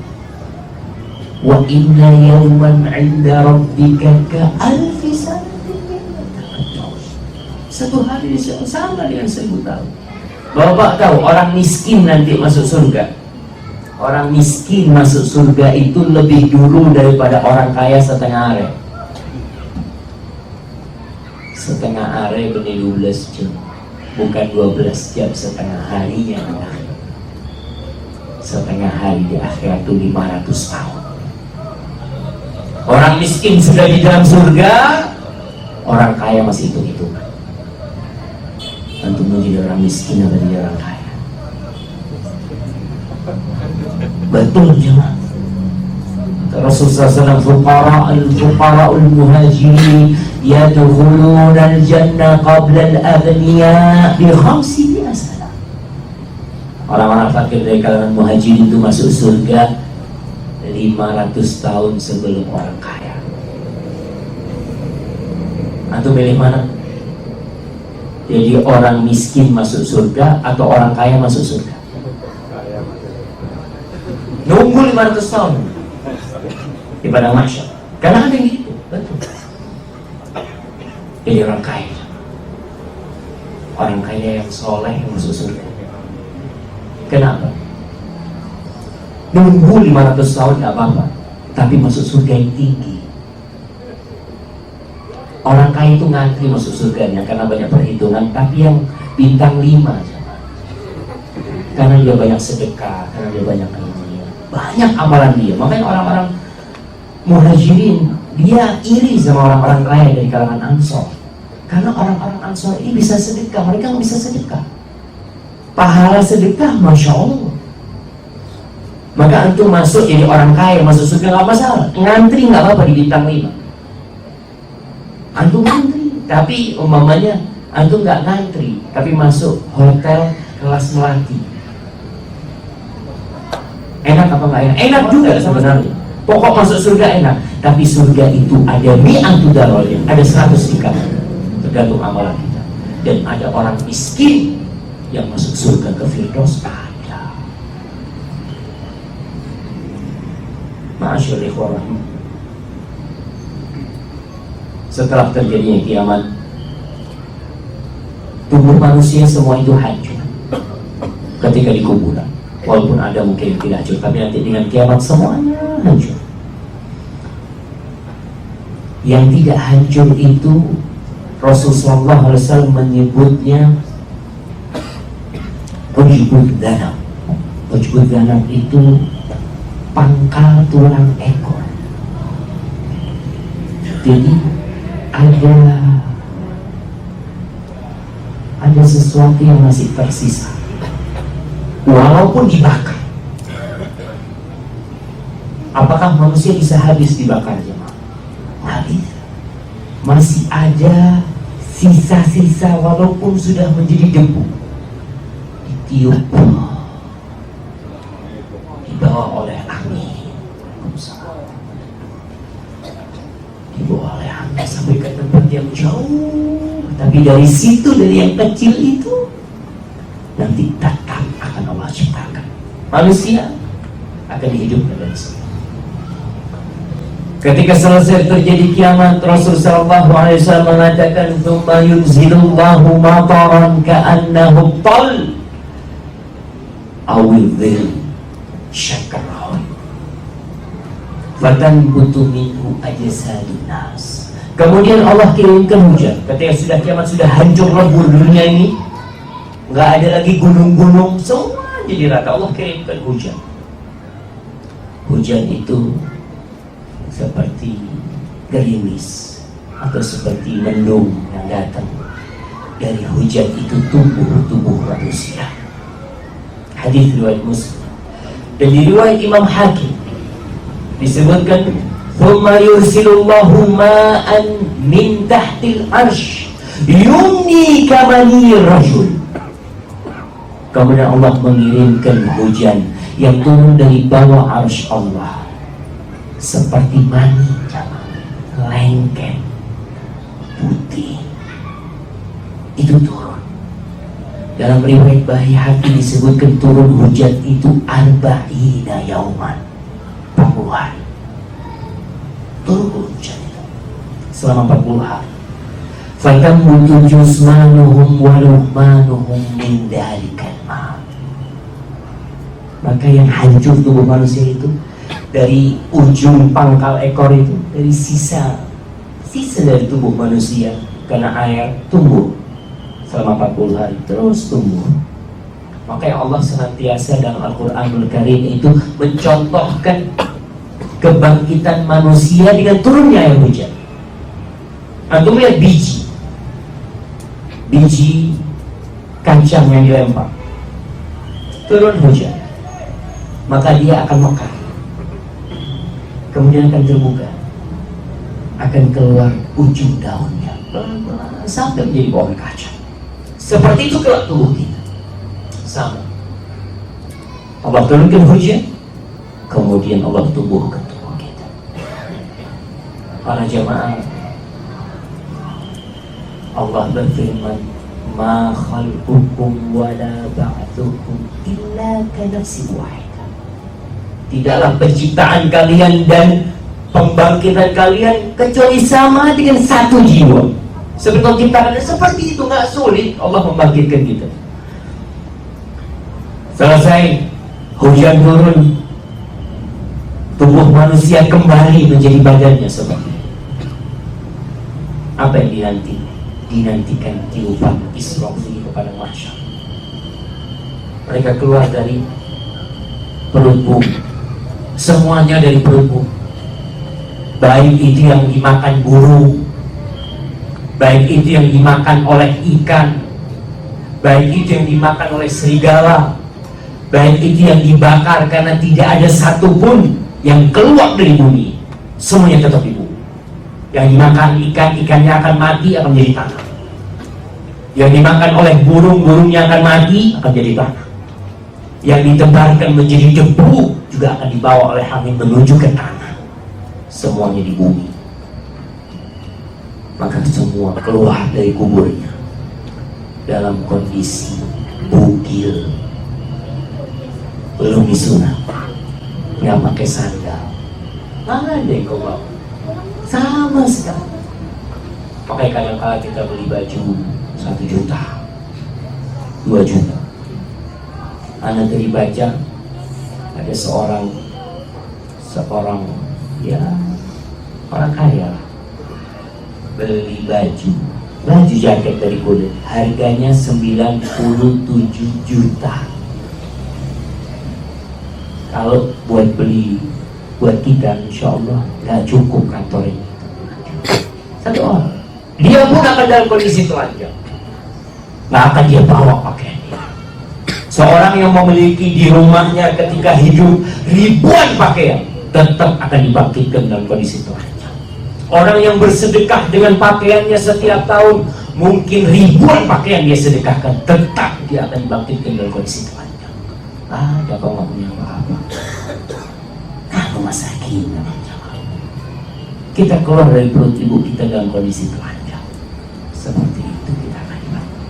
Wa inna yawman 'inda rabbika ka'alfi sanatin mimma ta'udun. Satu hari sama dengan 1000 tahun. Bapak tahu orang miskin nanti masuk surga. Orang miskin masuk surga itu lebih dulu daripada orang kaya setengah hari. Setengah hari benih 12 jam, bukan 12 jam setengah harinya. Setengah hari di akhirat itu 500 tahun. Orang miskin sudah di dalam surga, orang kaya masih hitung-hitungan. Tentu menjadi orang miskin atau menjadi orang kaya? Betul jemaah. Rasulullah SAW fuqara'ul muhajirin yadkhuluna al-jannah qabla al-aghniya bi 500 sana. Orang-orang fakir dari kalangan muhajirin itu masuk surga 500 tahun sebelum orang kaya. Antum milih mana? Jadi orang miskin masuk surga atau orang kaya masuk surga? Nunggu 500 tahun di padang mahsyar. Karena ada yang gitu, betul. Jadi orang kaya, orang kaya yang soleh yang masuk surga. Kenapa? Nunggu 500 tahun gak apa-apa, tapi masuk surga yang tinggi. Orang kaya itu ngantri masuk surganya karena banyak perhitungan, tapi yang bintang 5 karena dia banyak sedekah, karena dia banyak amalan dia. Makanya orang-orang muhajirin dia iri sama orang-orang kaya dari kalangan Ansor, karena orang-orang Ansor ini bisa sedekah, mereka nggak bisa sedekah. Pahala sedekah, masya Allah. Maka antum masuk jadi orang kaya, masuk surga nggak masalah. Ngantri nggak apa-apa di bintang 5. Antum ngantri, tapi umpamanya antum nggak ngantri, tapi masuk hotel kelas melati. Enak apa nggak enak? Enak juga sebenarnya. Pokok masuk surga enak, tapi surga itu ada mi'atu darajat, ada 100 tingkatan, tergantung amalan kita. Dan ada orang miskin yang masuk surga ke Firdaus ada. Ma'asyil ikhwan, setelah terjadinya kiamat, tubuh manusia semua itu hancur ketika di kuburan. Walaupun ada mungkin tidak hancur, tapi nanti dengan kiamat semuanya hancur. Yang tidak hancur itu Rasulullah SAW menyebutnya ujbud danab. Ujbud danab itu pangkal tulang ekor. Jadi ada sesuatu yang masih tersisa walaupun dibakar. Apakah manusia bisa habis dibakar? Habis. Masih ada sisa-sisa walaupun sudah menjadi debu, ditiup, dibawa oleh angin, dibawa oleh angin sampai ke tempat yang jauh. Tapi dari situ, dari yang kecil itu nanti tetap akan Allah ciptakan manusia, akan dihidupkan dari situ. Ketika selesai terjadi kiamat, Rasulullah SAW mengatakan, "Tsumma yunzilullahu mataran ka'annahu tal awil dhil syakarawi fatanbutu minhu ajsadun nas." Kemudian Allah kirimkan hujan. Ketika sudah kiamat, sudah hancur lebur dunia ini, nggak ada lagi gunung-gunung, semua jadi rata. Allah kirimkan hujan. Hujan itu seperti gerimis atau seperti mendung yang datang. Dari hujan itu tumbuh tubuh manusia. Hadis riwayat Muslim. Dan di riwayat Imam Hakim disebutkan, "Tsumma yursilullahu ma'an min tahtil arsh yumni kamani rajul." Kemudian Allah mengirimkan hujan yang turun dari bawah arsy Allah seperti mani, lengket putih itu turun. Dalam riwayat Baihaqi disebutkan turun hujan itu arba'ina yauman, 40 hari. Turun hujan itu selama 40 hari. Fatammutu jusmanuhum wa luhmanuhum min dalikal ma. Maka yang hancur tubuh manusia itu dari ujung pangkal ekor itu, dari sisa dari tubuh manusia, karena air tumbuh selama 40 hari terus tumbuh. Makanya Allah senantiasa dalam Al-Quranul Karim itu mencontohkan kebangkitan manusia dengan turunnya air hujan. Antum lihat biji kacang yang dilempar, turun hujan, maka dia akan mekar, kemudian akan terbuka, akan keluar ujung daunnya pelan-pelan sampai menjadi pohon kacang. Seperti itu kelak tubuh kita sama. Allah turunkan hujan, kemudian Allah tumbuhkan tubuh kita. Para jamaah, Allah berfirman, ma khalqukum wala ba'thukum illa kanafsin wahidah. Tidaklah penciptaan kalian dan pembangkitan kalian kecuali sama dengan satu jiwa. Seperti ciptaan seperti itu, nggak sulit Allah membangkitkan kita. Selesai hujan turun, tubuh manusia kembali menjadi badannya seperti itu. Apa yang dinantikan tiupan Israfil kepada masyarakat. Mereka keluar dari perut bumi, semuanya dari perut bumi. Baik itu yang dimakan burung, baik itu yang dimakan oleh ikan, baik itu yang dimakan oleh serigala, baik itu yang dibakar, karena tidak ada satupun yang keluar dari bumi, semuanya tetap di bumi. Yang dimakan ikan, ikannya akan mati, akan menjadi tanah. Yang dimakan oleh burung, burungnya akan mati, akan jadi tanah. Yang ditebarkan menjadi debu juga akan dibawa oleh angin menuju ke tanah. Semuanya di bumi. Maka semua keluar dari kuburnya dalam kondisi bugil, belum disunat, nggak pakai sandal, mana ada yang kau bawa, sama sekali. Makanya kadang-kadang kita beli baju 1 juta, 2 juta. Anak tadi baca ada seorang ya orang kaya beli baju jaket dari kulit, harganya 97 juta. Kalau buat kita, insya Allah nggak cukup kantor ini. Satu orang, dia pun akan dalam kondisi telanjang, nggak akan dia bawa pakaian dia. Seorang yang memiliki di rumahnya ketika hidup ribuan pakaian, tetap akan dibangkitkan dalam kondisi telanjang. Orang yang bersedekah dengan pakaiannya setiap tahun, mungkin ribuan pakaian dia sedekahkan, tetap dia akan dibangkitkan dalam kondisi telanjang. Ada kau nggak punya apa-apa, kamu masakin. Kita keluar dari perut ibu kita dalam kondisi telanjang, seperti itu kita akan dibangkitkan.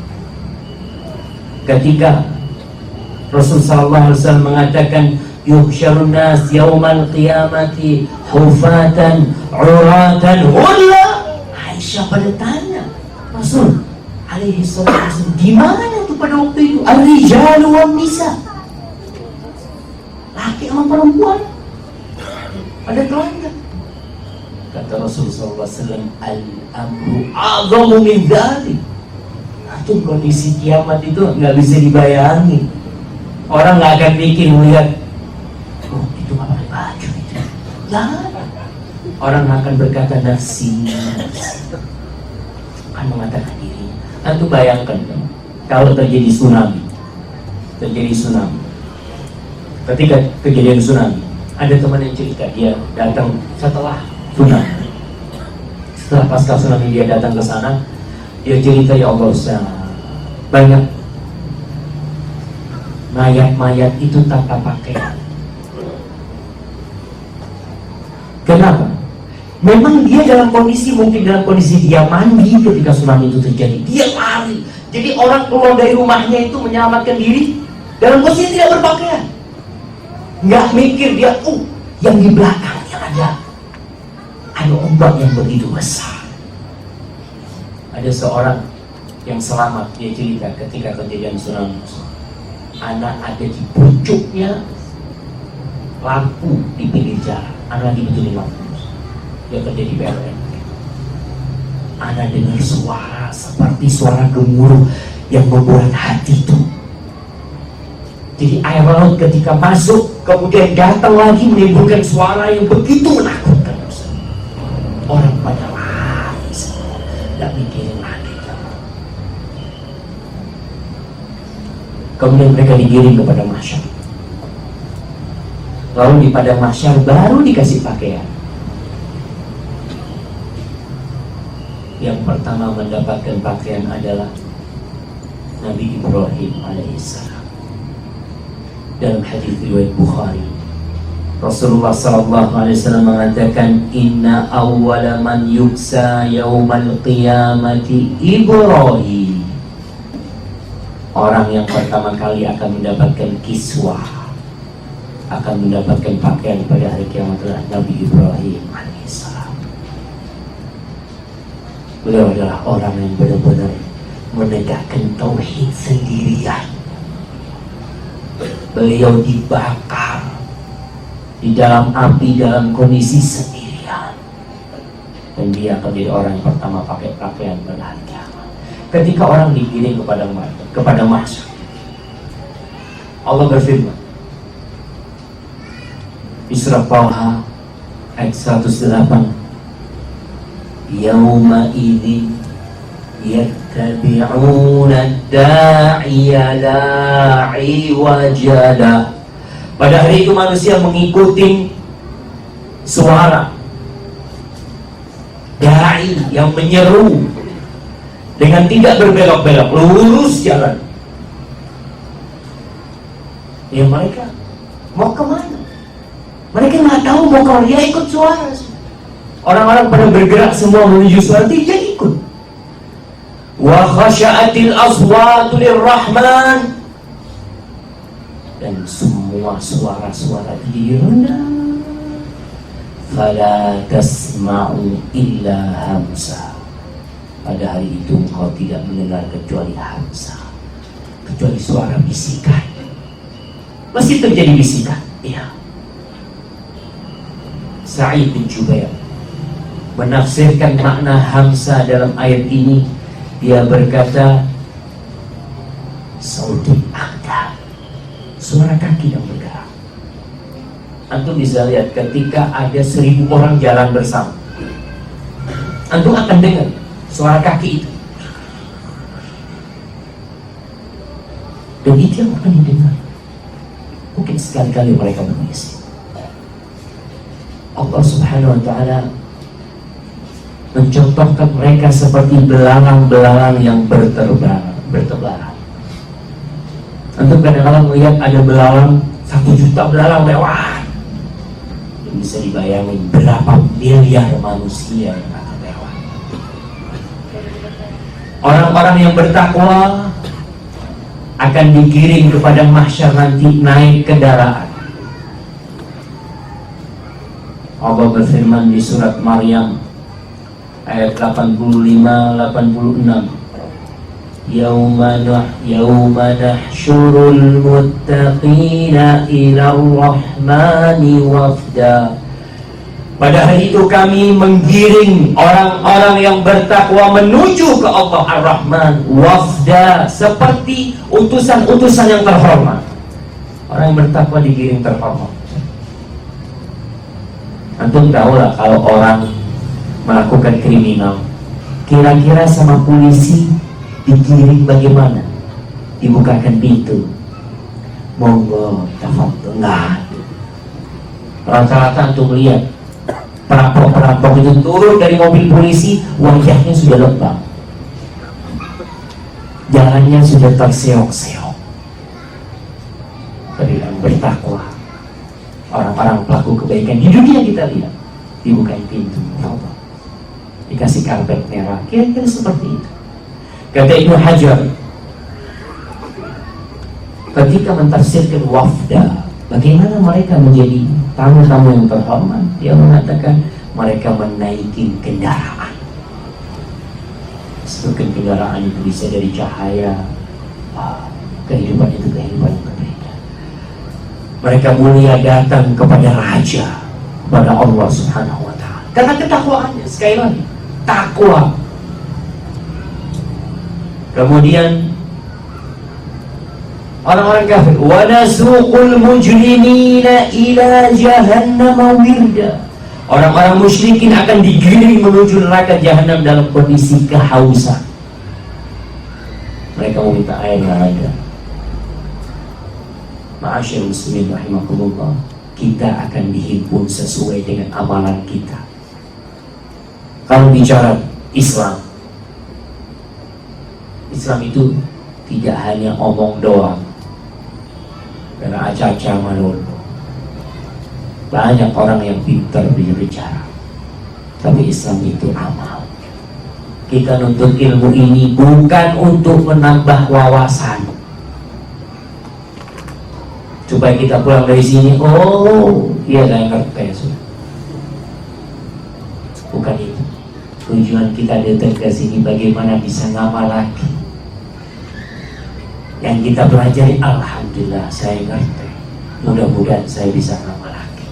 Ketika Rasulullah SAW mengatakan, yuhsyarun nas yaumal qiyamati hufatan uratan ghurla. Aisyah pada tanya Rasul alaihi salatu, gimana tuh pada waktu itu ar-rijalu wan nisa, laki sama perempuan pada telanjang. Kata Rasulullah SAW, al-amru a'zamu min dzalik. Itu kondisi kiamat itu nggak bisa dibayangin. Orang nggak akan mikir melihat, oh itu nggak pakai baju itu. Jangan. Orang akan berkata nafsi, akan mengatakan dirinya. Nanti bayangkan kalau terjadi tsunami. Ketika kejadian tsunami, ada teman yang cerita, dia datang setelah tsunami. Setelah pasca tsunami dia datang ke sana, dia cerita, ya Allah, banyak mayat-mayat itu tanpa pakaian. Kenapa? Memang dia dalam kondisi, mungkin dalam kondisi dia mandi ketika tsunami itu terjadi. Dia lari, Jadi orang keluar dari rumahnya itu menyelamatkan diri dalam posisi tidak berpakaian. Nggak mikir dia, yang di belakangnya ada ombak yang begitu besar. Ada seorang yang selamat, dia cerita ketika kejadian tsunami. Anak ada di pucuknya lampu di pinggir jalan. Anak dibetulin lampu. Dia kerja di PLN. Anak dengar suara seperti suara gemuruh yang membuat hati itu. Jadi air laut ketika masuk kemudian datang lagi menimbulkan suara yang begitu menakutkan. Orang pada lari semua, tidak mikirin lagi. Kemudian mereka digiring kepada mahsyar. Lalu di padang mahsyar baru dikasih pakaian. Yang pertama mendapatkan pakaian adalah Nabi Ibrahim alaihissalam. Dalam hadis riwayat Bukhari, Rasulullah SAW mengatakan, Inna awwala man yuksa yaumal qiyamati Ibrahim. Orang yang pertama kali akan mendapatkan kiswah, akan mendapatkan pakaian pada hari kiamat adalah Nabi Ibrahim alaihissalam. Beliau adalah orang yang benar-benar menegakkan tauhid sendirian. Beliau dibakar di dalam api dalam kondisi sendirian, dan dia akan jadi orang yang pertama pakai pakaian pada hari kiamat. Ketika orang digiring kepada mahsyar, Allah berfirman di surah Taha ayat 108, Yawma idzin yattabi'una ad-da'iya la 'iwaja lah. Pada hari itu manusia mengikuti suara dai yang menyeru dengan tidak berbelok-belok, lurus jalan. Ya mereka mau kemana? Mereka nggak tahu mau kemana, dia ikut suara. Orang-orang pada bergerak semua menuju suara, dia ikut. Wa khasya'atil aswatu lirrahman, dan semua suara-suara direndah. Fala tasma'u illa hamsa. Pada hari itu engkau tidak mendengar kecuali hamsa, kecuali suara bisikan. Masih terjadi bisikan, iya. Sa'id bin Jubair menafsirkan makna hamsa dalam ayat ini. Dia berkata, sautul aqdam, suara kaki yang bergerak. Antum bisa lihat ketika ada 1000 orang jalan bersama, antum akan dengar suara kaki itu, dan itu yang akan didengar. Mungkin sekali-kali mereka mengisi. Allah Subhanahu wa ta'ala mencontohkan mereka seperti belalang-belalang yang bertebaran. Antum kadang-kadang melihat ada belalang, 1 juta belalang lewat. Bisa dibayangin berapa miliar manusia yang akan lewat. Orang-orang yang bertakwa akan digiring kepada mahsyar nanti naik kendaraan. Allah berfirman di surat Maryam ayat 85-86, Yawma nahsyurul muttaqina ila rahmani wafda. Pada hari itu kami menggiring orang-orang yang bertakwa menuju ke Allah Ar-Rahman wafda, seperti utusan-utusan yang terhormat. Orang yang bertakwa digiring terhormat. Antum tahulah kalau orang melakukan kriminal, kira-kira sama polisi digiring bagaimana? Dibukakan pintu, monggo tafadhol. Enggak. Rata-rata antum lihat perampok-perampok itu turun dari mobil polisi, wajahnya sudah lebam, jalannya sudah terseok-seok. Tapi yang bertakwa, orang-orang pelaku kebaikan di dunia kita lihat, dibukain pintu, dikasih karpet merah, kira-kira seperti itu. Kata Ibnu Hajar ketika mentafsirkan wafda, bagaimana mereka menjadi tamu-tamu yang terhormat, dia mengatakan mereka menaiki kendaraan. Sebutkan kendaraan itu bisa dari cahaya. Kehidupan itu kehidupan yang berbeda. Mereka mulia datang kepada raja, kepada Allah Subhanahu wa ta'ala, karena ketakwaannya. Sekali lagi, takwa. Kemudian orang-orang kafir, wa nasuqul mujrimina ila jahannam wirda. Orang-orang musyrikin akan digiring menuju neraka jahanam dalam kondisi kehausan. Mereka meminta air, nggak ada. Ma'asyil muslimin rahimakumullah, kita akan dihimpun sesuai dengan amalan kita. Kalau bicara Islam, Islam itu tidak hanya omong doang, karena aca-aca malur. Banyak orang yang pintar berbicara, tapi Islam itu amal. Kita nuntut ilmu ini bukan untuk menambah wawasan, supaya kita pulang dari sini, oh iya saya ngerti sudah. Bukan itu. Tujuan kita datang ke sini bagaimana bisa ngamal lagi. Yang kita pelajari, alhamdulillah saya ngerti, mudah-mudahan saya bisa ngamal lagi.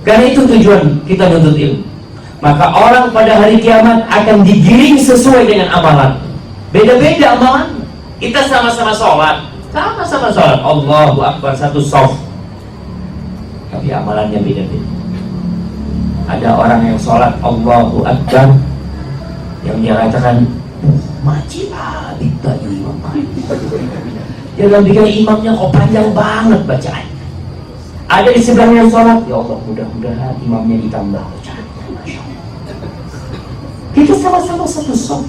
Karena itu tujuan kita nuntut ilmu. Maka orang pada hari kiamat akan digiring sesuai dengan amalan. Beda-beda amalan. Kita sama-sama sholat, sama-sama sholat, Allahu Akbar, satu shaf, tapi amalannya beda-beda. Ada orang yang sholat Allahu Akbar, yang dia katakan majib habib baju imam. Dia bilang bikin imamnya kok panjang banget bacaan. Ada di sebelahnya sholat, ya Allah mudah-mudahan imamnya ditambah bacaan. Kita sama-sama satu shaf,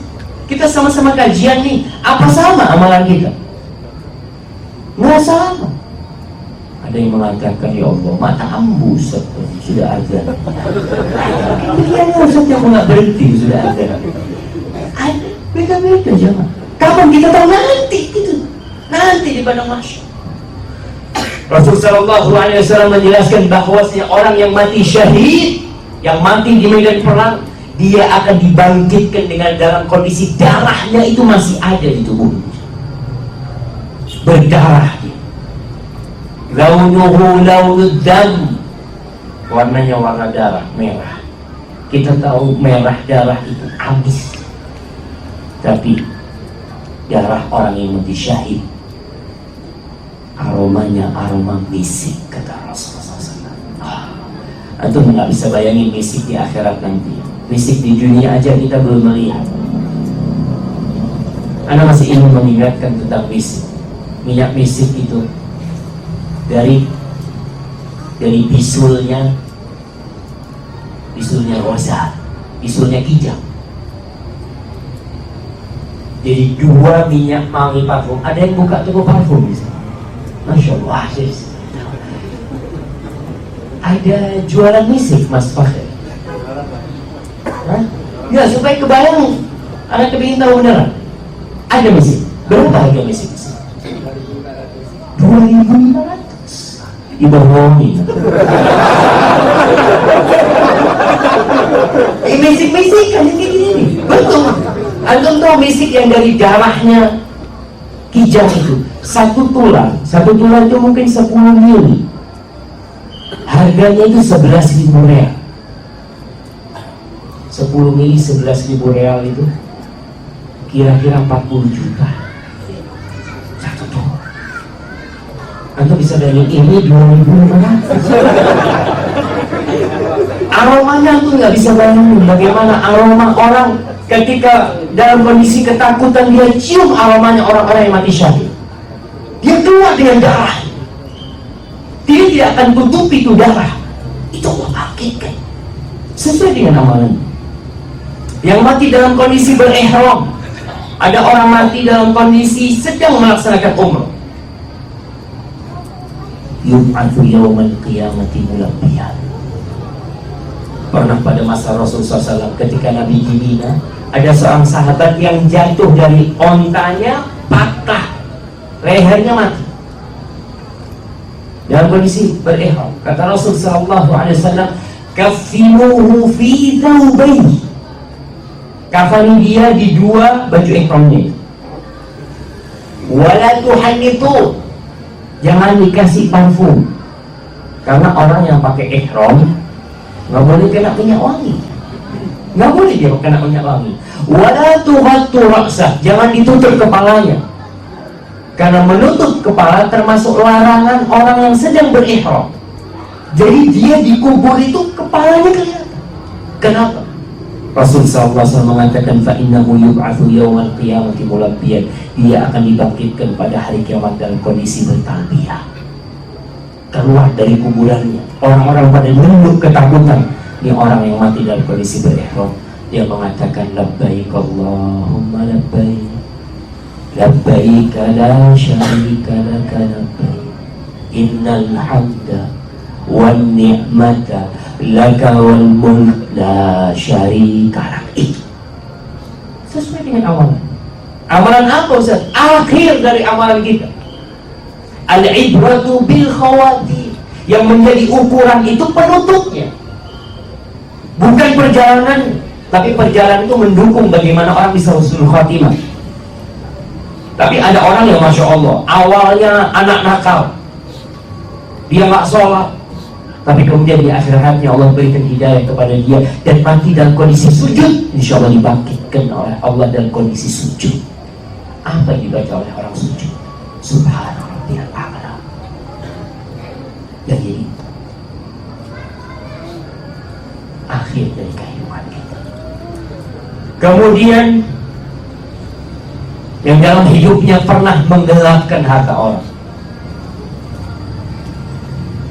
kita sama-sama kajian nih. Apa sama amalan kita? Nggak sama. Ada yang mengatakan, ya Allah mata ambu sudah azan. Pikirannya Ustaz yang nggak berhenti sudah azan. Beda-beda jangan. Kapan kita tahu? Nanti gitu. Nanti di padang mahsyar. Rasulullah SAW menjelaskan bahwasanya orang yang mati syahid, yang mati di medan perang, dia akan dibangkitkan dengan dalam kondisi darahnya itu masih ada di tubuhnya, berdarah dia. Launuhu launud dam, warnanya warna darah, merah. Kita tahu merah darah itu habis, tapi darah orang yang mati syahid, aromanya aroma misik, kata Rasulullah SAW. Antum nggak bisa bayangin misik di akhirat nanti. Misik di dunia aja kita belum melihat. Anda masih ingin mengingatkan tentang misik. Minyak misik itu dari bisulnya rosa, bisulnya kijang. Jadi 2 minyak wangi parfum. Ada yang buka toko parfum misalnya. Masya Allah, ada jualan misik Mas Fakir. Ya supaya kebayang, anak kepingin tahu beneran. Ada misik. Berapa harga misik? 2.500. Dibohongi. Misik-misik kan kayak gini. Betul. Antum tahu misik yang dari darahnya kijang itu, satu tulang itu mungkin 10 mili. Harganya itu 11.000 real. 10 mili 11.000 real itu kira-kira 40 juta. Satu tulang. Anda bisa bayangin ini 2.500. Aromanya tuh nggak bisa bayangin bagaimana aroma orang ketika dalam kondisi ketakutan, dia cium aromanya orang-orang yang mati syahid. Dia keluar dengan darah. Dia tidak akan tutupi itu darah. Itu Allah bangkitkan sesuai dengan amalannya. Yang mati dalam kondisi berihram. Ada orang mati dalam kondisi sedang melaksanakan umrah. Yub'atsu yaumal qiyamati mulabbiyan. Pernah pada masa Rasulullah SAW ketika Nabi di Mina, ada seorang sahabat yang jatuh dari ontanya, patah, lehernya mati. dalam kondisi berihram. Kata Rasul sallallahu alaihi wasallam, kafinuhu fi thawbayhi, kafani dia di dua baju ihramnya. Wala tuhannitu, jangan dikasih parfum, karena orang yang pakai ihram nggak boleh kena minyak wangi, nggak boleh dia kena minyak wangi. Wala tuhattu ra'sah, jangan ditutup kepalanya, karena menutup kepala termasuk larangan orang yang sedang berihram. Jadi dia dikubur itu kepalanya kelihatan. Kenapa? Rasul SAW mengatakan, fa'innahu yub'athu yawmal qiyamati mulabbiyan, dia akan dibangkitkan pada hari kiamat dalam kondisi bertalbiyah. Keluar dari kuburannya, orang-orang pada nunduk ketakutan. Ini orang yang mati dalam kondisi berihram. Dia mengatakan, labbaik Allahumma labbaik, labbaik la syarika laka labbaik, innal hamda wan ni'mata laka wal mulk la syarika lak. Sesuai dengan amalan. Amalan apa Ustaz? Akhir dari amalan kita. Al-ibratu bil khawatir, yang menjadi ukuran itu penutupnya, bukan perjalanan. Tapi perjalanan itu mendukung bagaimana orang bisa husnul khatimah. Tapi ada orang yang Masya Allah, awalnya anak nakal, dia nggak sholat, tapi kemudian di akhir hayatnya Allah berikan hidayah kepada dia dan mati dalam kondisi sujud. Insya Allah dibangkitkan oleh Allah dalam kondisi sujud. Apa yang dibaca oleh orang sujud? Subhanarabbiyal a'la. Jadi akhir dari kehidupan kita. Kemudian yang dalam hidupnya pernah menggelapkan harta orang.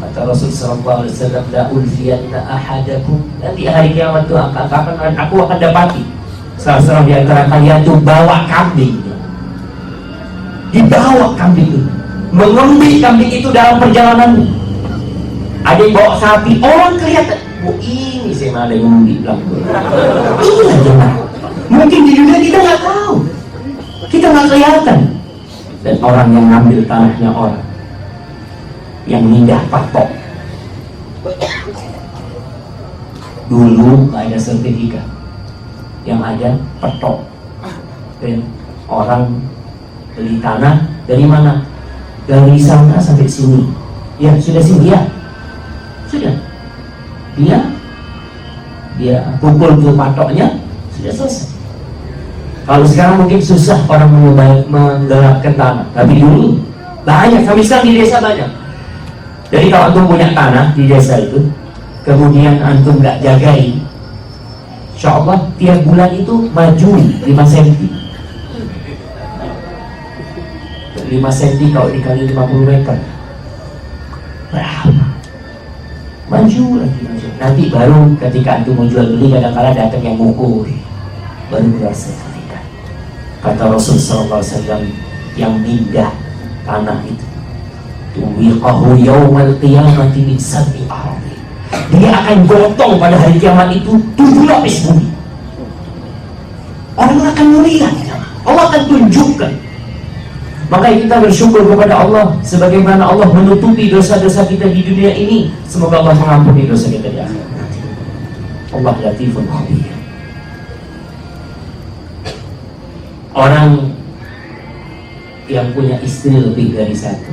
Kata Rasul sallallahu alaihi wasallam, la ulfiyanna ahadakum, nanti hari kiamat itu aku akan dapati salah seorang di antara kalian itu bawa kambing. Dibawa kambing itu, mengembil kambing itu dalam perjalanan. Ada yang bawa sapi, orang kelihatan, oh ini saya ada yang mengundi bilang ini aja. Mungkin di dunia kita nggak tahu, kita nggak kelihatan. Dan orang yang ngambil tanahnya orang, yang mindah patok. Dulu nggak ada sertifikat, yang ada patok. Dan orang beli tanah dari mana? Dari sana sampai sini. Ya sudah sini ya, sudah. Dia pukul ke patoknya, sudah selesai. Kalau sekarang mungkin susah orang menggelapkan tanah, tapi dulu banyak. Kami sekarang di desa banyak. Jadi kalau antum punya tanah di desa itu, kemudian antum nggak jagain, insya Allah tiap bulan itu maju 5 cm. 5 cm kalau dikali 50 meter berapa? Maju lagi, maju. Nanti baru ketika antum mau jual beli, kadang-kadang datang yang mengukur, baru keluar sertifikat. Kata Rasul SAW, yang pindah tanah itu, tuwiqahu yawmal qiyamati min sab'i ardi, dia akan gotong pada hari kiamat itu 7 lapis bumi. Orang akan melihat, Allah akan tunjukkan. Maka kita bersyukur kepada Allah, sebagaimana Allah menutupi dosa-dosa kita di dunia ini, semoga Allah mengampuni dosa kita di akhirat nanti. Allah latifun khabir. Orang yang punya istri lebih dari satu,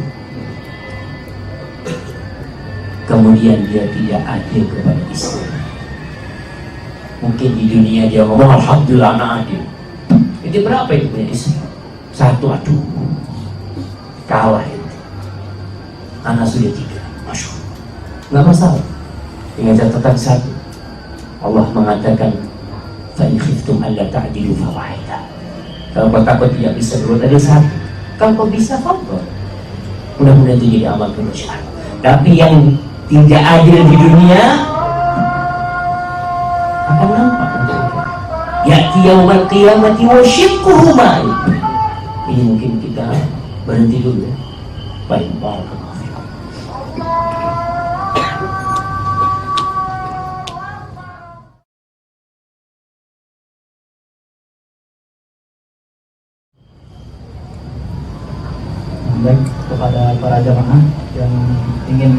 kemudian dia tidak adil kepada istri. Mungkin di dunia dia ngomong alhamdulillah anak adil. Jadi berapa itu punya istri? 1, aduh kalah itu. Anak sudah 3, Masya Allah, nggak masalah, dengan catatan 1. Allah mengatakan, fa in khiftum alla ta'dilu fawahidah. Kalau kau takut tidak bisa berbuat adil 1, kalau kau bisa fadhol. Mudah-mudahan itu jadi amal kemanusiaan. Tapi yang tidak adil di dunia akan nampak. Ya'ti yawmal qiyamati wa shiqquhu ma'in. Ini mungkin kita berhenti dulu ya. Baik, barakallahu fikum. Baik, kepada para jamaah yang ingin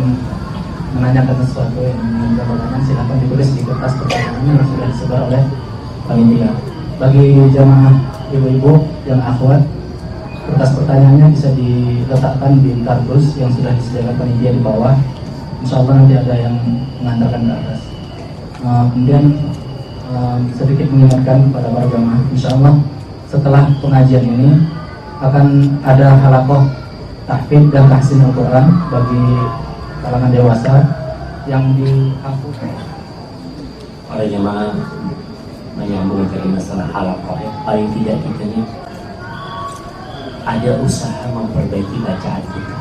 menanyakan sesuatu, yang ingin bertanya, silakan ditulis di kertas pertanyaannya yang sudah disebar oleh panitia. Bagi jamaah ibu-ibu yang akhwat, kertas pertanyaannya bisa diletakkan di kardus yang sudah disediakan panitia di bawah. Insya Allah nanti ada yang mengantarkan ke atas. Kemudian sedikit mengingatkan pada para jamaah, insya Allah setelah pengajian ini akan ada halaqah tahfidz dan tahsin Al-Quran bagi kalangan dewasa yang dihafalkan. Para jamaah menyambung dari masalah halaqah, paling tidak kita ini ada usaha memperbaiki bacaan kita.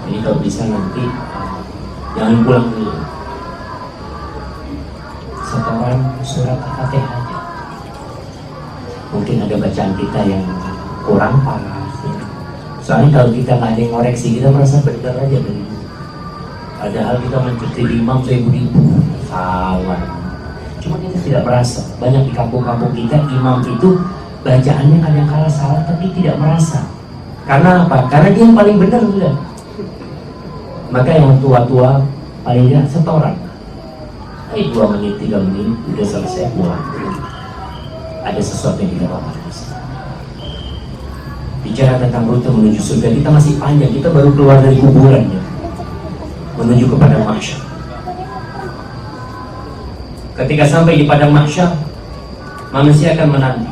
Jadi kalau bisa nanti jangan pulang dulu, setoran surat Al-Fatihah aja. Mungkin ada bacaan kita yang kurang parah ya. Soalnya kalau kita nggak ada yang ngoreksi, kita merasa benar aja begitu. Padahal kita mencuti imam ribu-ribu, salah. Cuma kita tidak merasa. Banyak di kampung-kampung kita imam itu bacaannya kadang kala salah tapi tidak merasa. Karena apa? Karena dia yang paling benar sudah. Maka yang tua-tua paling tidak setoran. 2 menit, 3 menit udah selesai pulang. Ada sesuatu yang tidak apa-apa. Bicara tentang rute menuju surga, kita masih panjang. Kita baru keluar dari kuburan ya, menuju kepada mahsyar. Ketika sampai di padang mahsyar, manusia akan menanti.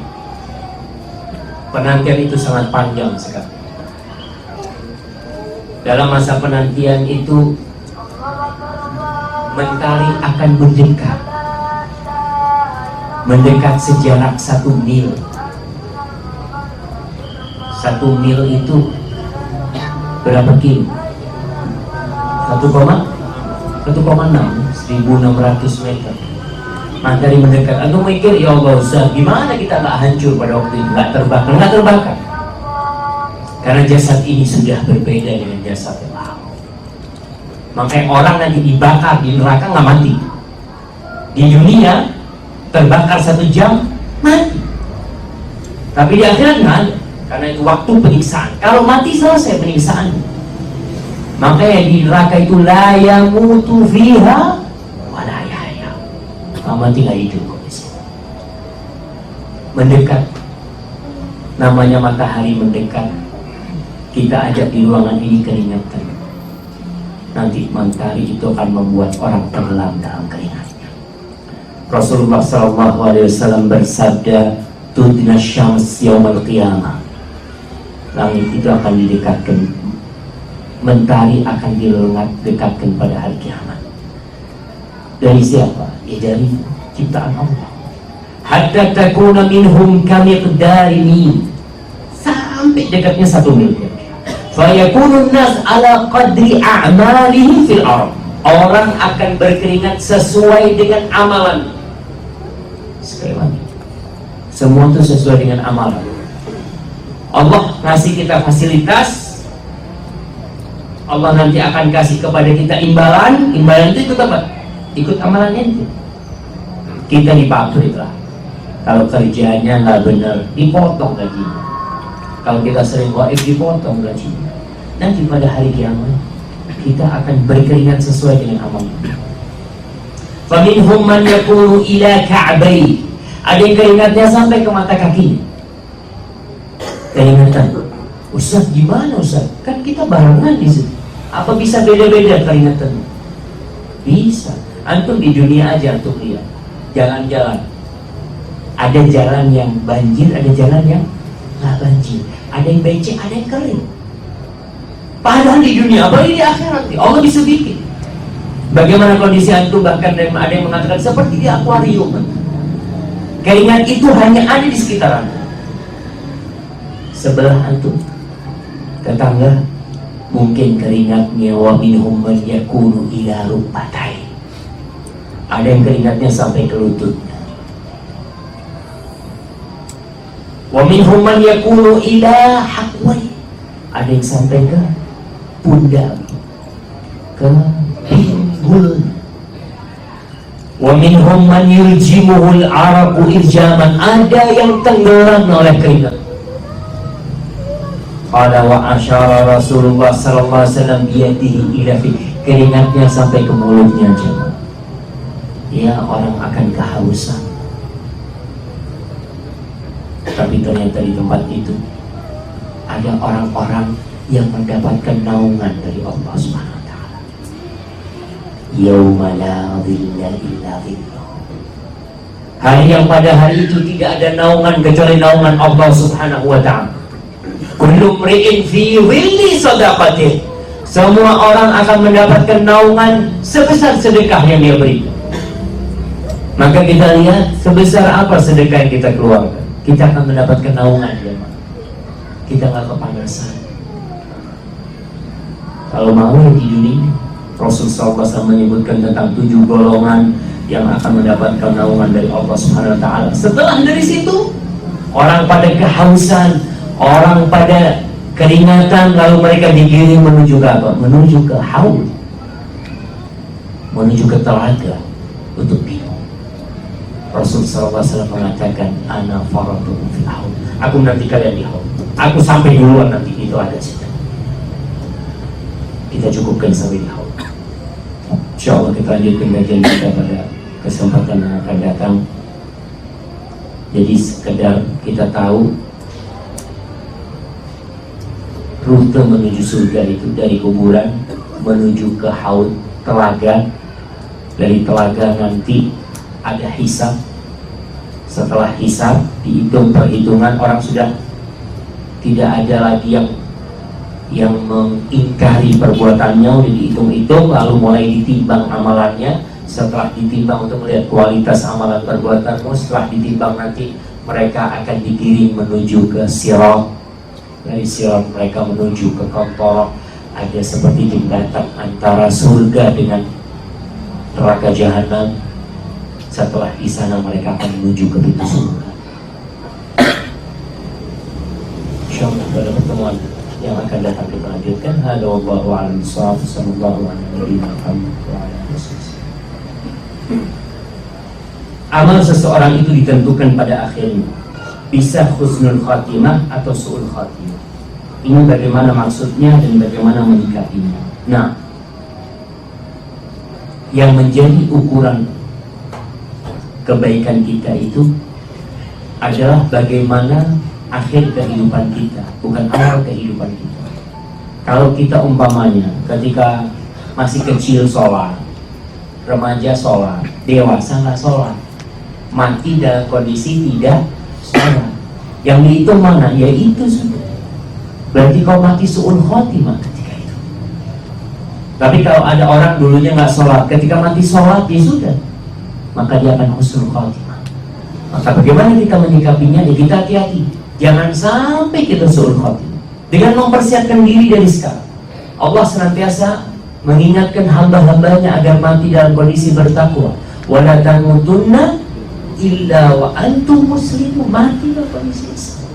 Penantian itu sangat panjang sekali. Dalam masa penantian itu, mentari akan mendekat sejarak 1 mil. 1 mil itu berapa kilo? 1,6 1.600 meter. Matahari mendekat. Antum mikir, ya Allah Ustaz, gimana kita nggak hancur pada waktu itu, nggak terbakar? Karena jasad ini sudah berbeda dengan jasad yang lain. Makanya orang nanti dibakar di neraka nggak mati. Di dunia terbakar 1 jam mati. Tapi di akhirat nggak ada. Karena itu waktu penyiksaan. Kalau mati selesai penyiksaan. Makanya di neraka itu la yamutu fiha wa la yahya. Mati nggak hidup. Mendekat. Namanya matahari mendekat. Kita ajak di ruangan ini keringatan. Nanti matahari itu akan membuat orang tenggelam dalam keringatnya. Rasulullah SAW bersabda, "Tudna syams yaumal qiyamah." Langit itu akan didekatkan, mentari akan dekatkan pada hari kiamat. Dari siapa? Ya dari ciptaan Allah. Hatta takuna minhum kamiqdari mil, sampai dekatnya 1 mil. Fayakunun nas ala qadri a'malihim fil ardh. Orang akan berkeringat sesuai dengan amalan. Sekali lagi, semua itu sesuai dengan amalan. Allah kasih kita fasilitas, Allah nanti akan kasih kepada kita imbalan. Imbalan itu ikut apa? Ikut amalannya itu. Kita dipabrik lah. Kalau kerjanya nggak benar, dipotong gajinya. Kalau kita sering waib, dipotong gajinya. Nanti pada hari kiamat kita akan berkeringat sesuai dengan amal. Faminhum man yakunu ila ka'bai. Ada yang keringatnya sampai ke mata kakinya. Keringatan. Ustaz, gimana Ustaz? Kan kita barengan di situ. Apa bisa beda-beda keringatan? Bisa. Antum di dunia aja antum lihat. Jalan-jalan. Ada jalan yang banjir, ada jalan yang nggak banjir. Ada yang becek, ada yang kering. Padahal di dunia, apalagi di akhirat, Allah bisa bikin. Bagaimana kondisi antum, bahkan ada yang mengatakan seperti di akuarium. Keringat itu hanya ada di sekitar antum. Sebelah antum, tetangga, mungkin keringatnya wa minhum man yakunu ila rukbatai. Ada yang keringatnya sampai ke lututnya. Wa minhum man yakunu ila haqwai. Ada yang sampai ke pundak, ke pinggul. Wa minhum man yuljimuhul araqu irjaman. Ada yang tenggelam oleh keringat. Qala wa asyara Rasulullah sallallahu alaihi wasallam biyadihi ila fi, keringatnya sampai ke mulutnya jemaah. Ya, orang akan kehausan. Tapi ternyata di tempat itu ada orang-orang yang mendapatkan naungan dari Allah Subhanahu wa taala. Yauma la dhilla illa dhilluh. Hari yang pada hari itu tidak ada naungan kecuali naungan Allah Subhanahu wa taala. Kullu mri'in fi dhilli sadaqatih. Semua orang akan mendapatkan naungan sebesar sedekah yang dia berikan. Maka kita lihat sebesar apa sedekah yang kita keluarkan, kita akan mendapatkan naungan ya. Kita nggak kepanasan. Kalau mau di dunia, Rasulullah SAW menyebutkan tentang 7 golongan yang akan mendapatkan naungan dari Allah Subhanahu wa taala. Setelah dari situ, orang pada kehausan, orang pada keringatan, lalu mereka digiring menuju ke apa? Menuju ke haud, menuju ke telaga untuk minum. Rasulullah SAW mengatakan, ana faratukum fil haud. Aku nanti kalian di haud. Aku sampai duluan nanti, itu ada situ. Kita cukupkan sampai di haud. InsyaAllah kita lanjutkan kajian kita pada kesempatan yang akan datang. Jadi sekedar kita tahu rute menuju surga itu dari kuburan menuju ke haud, telaga. Dari telaga nanti ada hisab. Setelah hisab, dihitung perhitungan, orang sudah tidak ada lagi yang mengingkari perbuatannya, udah dihitung-hitung, lalu mulai ditimbang amalannya. Setelah ditimbang untuk melihat kualitas amalan perbuatanmu, setelah ditimbang nanti mereka akan digiring menuju ke sirat. Dari sirat mereka menuju ke Qantarah. Ada seperti jembatan antara surga dengan neraka jahanam. Setelah di sana mereka akan menuju ke pintu surga. Insyaallah pada pertemuan yang akan datang kita lanjutkan. Hada wallahu a'lam bishawab. Sallallahu alaihi wa sallam. Amal seseorang itu ditentukan pada akhirnya, bisa husnul khatimah atau su'ul khatimah. Ini bagaimana maksudnya dan bagaimana menyikapinya. Nah, yang menjadi ukuran kebaikan kita itu adalah bagaimana akhir kehidupan kita, bukan awal kehidupan kita. Kalau kita umpamanya ketika masih kecil sholat, remaja sholat, dewasa nggak sholat, mati dalam kondisi tidak sholat, yang dihitung mana? Ya itu sudah. Berarti kau mati su'ul khotimah ketika itu. Tapi kalau ada orang dulunya nggak sholat, ketika mati sholat ya sudah, maka dia akan husnul khotimah. Maka bagaimana kita menyikapinya? Ya kita hati-hati, jangan sampai kita su'ul khotimah. Dengan mempersiapkan diri dari sekarang, Allah senantiasa mengingatkan hamba-hambanya agar mati dalam kondisi bertakwa. Wala tamutunna illa wa antum muslimun, mati dalam kondisi Islam.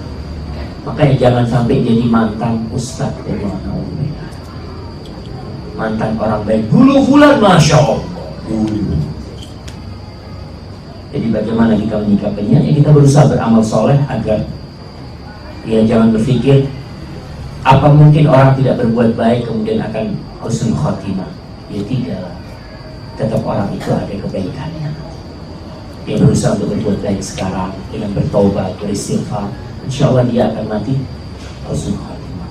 Makanya jangan sampai jadi mantan ustaz dan mantan orang baik dulu fulan, masya Allah dulu. Jadi bagaimana kita menyikapinya? Ya kita berusaha beramal soleh agar ya jangan berpikir apa mungkin orang tidak berbuat baik kemudian akan husnul khotimah. Ya tidak, tetap orang itu ada kebaikannya. Dia berusaha untuk berbuat baik sekarang dengan bertobat, beristighfar, insya Allah dia akan mati husnul khotimah.